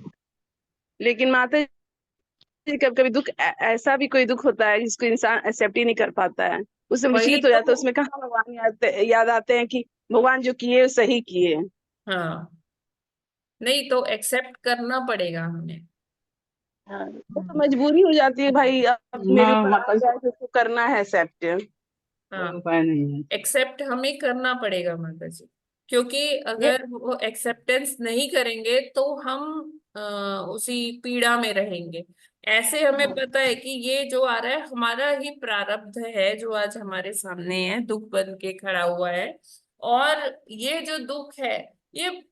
लेकिन माता जी कभी कभी दुख ऐसा भी कोई दुख होता है जिसको इंसान एक्सेप्ट ही नहीं कर पाता है, उसमें वही विचलित हो जाता है, तो। उसमें कहाँ भगवान याद आते हैं कि भगवान जो किए वो सही किए। हाँ, नहीं तो एक्सेप्ट करना पड़ेगा हमें। हाँ वो तो मजबूरी हो जाती है भाई, अब मेरे ऊपर आ माता जी गया है तो उसको करना है एक्सेप्ट। कोई हाँ, उपाय नहीं है। एक्सेप्ट हमें करना पड़ेगा माता जी, क्योंकि ये अगर वो एक्सेप्टेंस नहीं करेंगे तो हम उसी पीड़ा में रहेंगे। ऐसे हमें पता है कि ये जो आ रहा है हमारा ही प्रारब्ध है, जो आज हमारे सामने है, दुख बन के खड़ा हुआ है। और ये जो दुख है, ये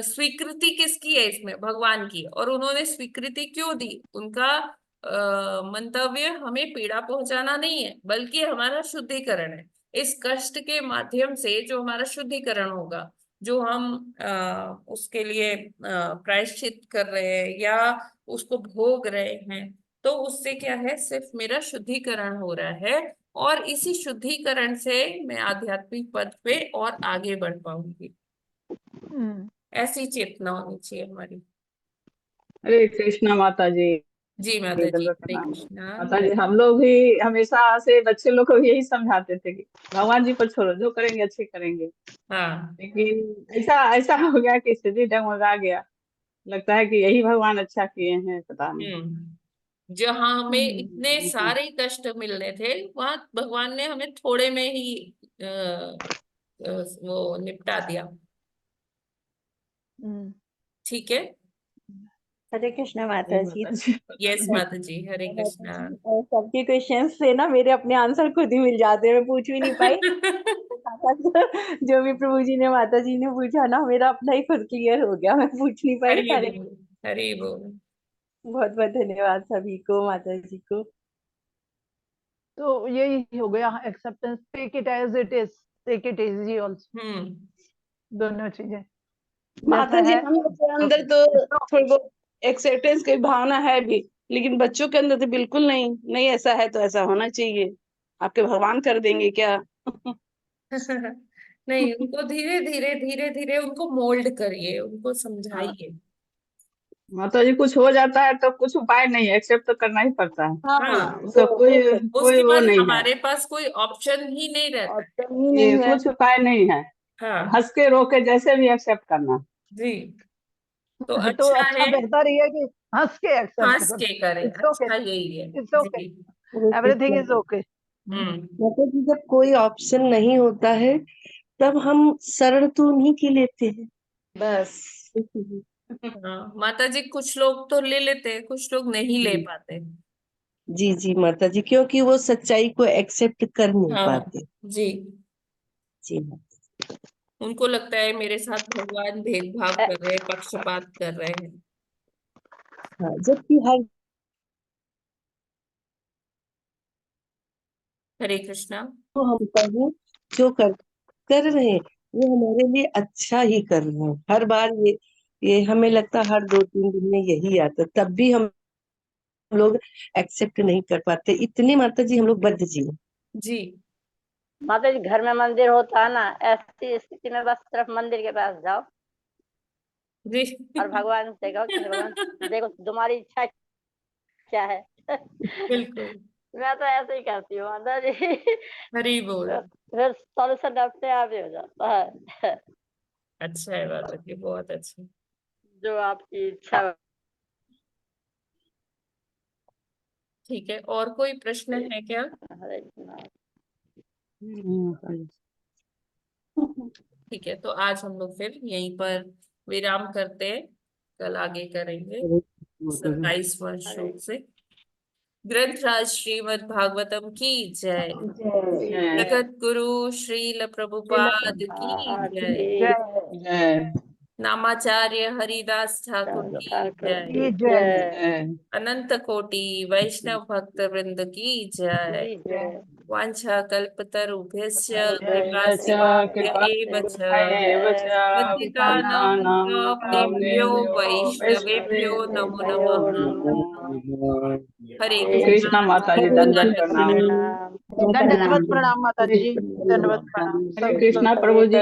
स्वीकृति किसकी है? इसमें भगवान की है। और उन्होंने स्वीकृति क्यों दी? उनका मंतव्य हमें पीड़ा पहुंचाना नहीं है, बल्कि हमारा शुद्धिकरण है। इस कष्ट के माध्यम से जो हमारा शुद्धिकरण होगा, जो हम उसके लिए प्रायश्चित कर रहे हैं या उसको भोग रहे हैं, तो उससे क्या है, सिर्फ मेरा शुद्धिकरण हो रहा है। और इसी शुद्धिकरण से मैं आध्यात्मिक पथ पे और आगे बढ़ पाऊंगी। ऐसी चेतना होनी चाहिए हमारी। हरे कृष्णा माता जी। जी माता जी, जगत हरे नाम। कृष्णा। माता जी हम लोग भी हमेशा से बच्चे लोग को भी यही समझाते थे कि भगवान जी पर छोड़ो, जो करेंगे अच्छे करेंगे। हाँ। लेकिन ऐसा ऐसा हो गया कि स्थिति डगमगा गया, लगता है कि यही भगवान अच्छा किए हैं, पता नहीं। जहाँ हमें इतने लेकिन सारे कष्ट मिलने थे, वहां भगवान ने हमें थोड़े में ही वो निपटा दिया। ठीक है। हरे कृष्णा जय माता जी। माता जी। यस माता जी, हरे माता कृष्णा। जी, और सबके क्वेश्चंस से ना मेरे अपने आंसर खुद ही मिल जाते हैं, मैं पूछ भी नहीं पाई। जो भी प्रभु जी ने माता जी ने पूछा ना, मेरा अपना ही खुद क्लियर हो गया, मैं पूछ नहीं पाई। हरि हरे बोल, हरि बोल। बहुत बहुत धन्यवाद सभी को, माता जी को। तो यही हो गया acceptance, take it as it is, take it easy also, दोनों चीजें माता जैसा जी है। हम लोग के अंदर तो थोड़ी बहुत एक्सेप्टेंस की भावना है भी, लेकिन बच्चों के अंदर तो बिल्कुल नहीं। नहीं ऐसा है तो ऐसा होना चाहिए, आपके भगवान कर देंगे क्या? नहीं, उनको धीरे धीरे उनको मोल्ड करिए, उनको समझाइए। माता जी कुछ हो जाता है तो कुछ उपाय नहीं है, एक्सेप्ट तो करना ही पड़ता है। हाँ, उसका कोई कोई उसके वो बाद नहीं है, हमारे पास कोई ऑप्शन ही नहीं रहता है। ये कुछ उपाय नहीं है। हाँ हंस के रो के जैसे भी एक्सेप्ट करना। जी, तो तो अच्छा अच्छा है, बेहतर ही है कि हंस के एक्सेप्ट हंस करो। के करें, इट्स ओके, अच्छा यही है इट्स ओके, जी। Everything is okay. माता जी जब कोई ऑप्शन नहीं होता है तब हम शरण तो उन्हीं की लेते हैं बस। हाँ माता जी, कुछ लोग तो ले लेते हैं, कुछ लोग नहीं ले पाते। जी जी माता जी, क्योंकि वो सच्चाई को एक्सेप्ट कर नहीं हाँ पाते। जी, जी उनको लगता है मेरे साथ भगवान भेदभाव कर रहे हैं, पक्षपात कर रहे हैं। हाँ, जबकि हर हरे कृष्णा। तो हम कहें जो कर रहे हैं वो हमारे लिए अच्छा ही कर रहे हैं। हर बार ये हमें लगता है हर 2-3 दिन में यही आता, तब भी हम लोग एक्सेप्ट नहीं कर पाते। इतनी माता जी हम लोग बद्ध जीव जी। माता जी घर में मंदिर होता है ना, ऐसी स्थिति में बस सिर्फ मंदिर के पास जाओ जी और भगवान से कहो कि भगवान देखो तुम्हारी इच्छा क्या है। बिल्कुल, मैं तो ऐसे ही करती हूँ माता जी। हरी बोल। फिर सॉल्यूशन अपने आप ही हो जाता है। अच्छा है माता जी, बहुत अच्छा। जो आपकी इच्छा। ठीक है, और कोई प्रश्न है क्या? हरे कृष्णा। ठीक है, तो आज हम लोग फिर यहीं पर विराम करते हैं, कल आगे करेंगे 27वां श्लोक से। ग्रंथराज श्रीमद् भागवतम की जय। जगत गुरु श्रील प्रभुपाद की जय। जय नामाचार्य हरिदास ठाकुर की जय। जय। अनंत कोटि वैष्णव भक्त वृंद की जय। वांछा कल्पतरुभ्यश्च कृपा सिंधुभ्य एव च पतितानां पावनेभ्यो वैष्णवेभ्यो नमो नमः। हरे कृष्णा। कृष्णा माता जी, दंडवत प्रणाम। दंडवत प्रणाम माता जी, दंडवत प्रणाम। हरे कृष्णा प्रभु जी।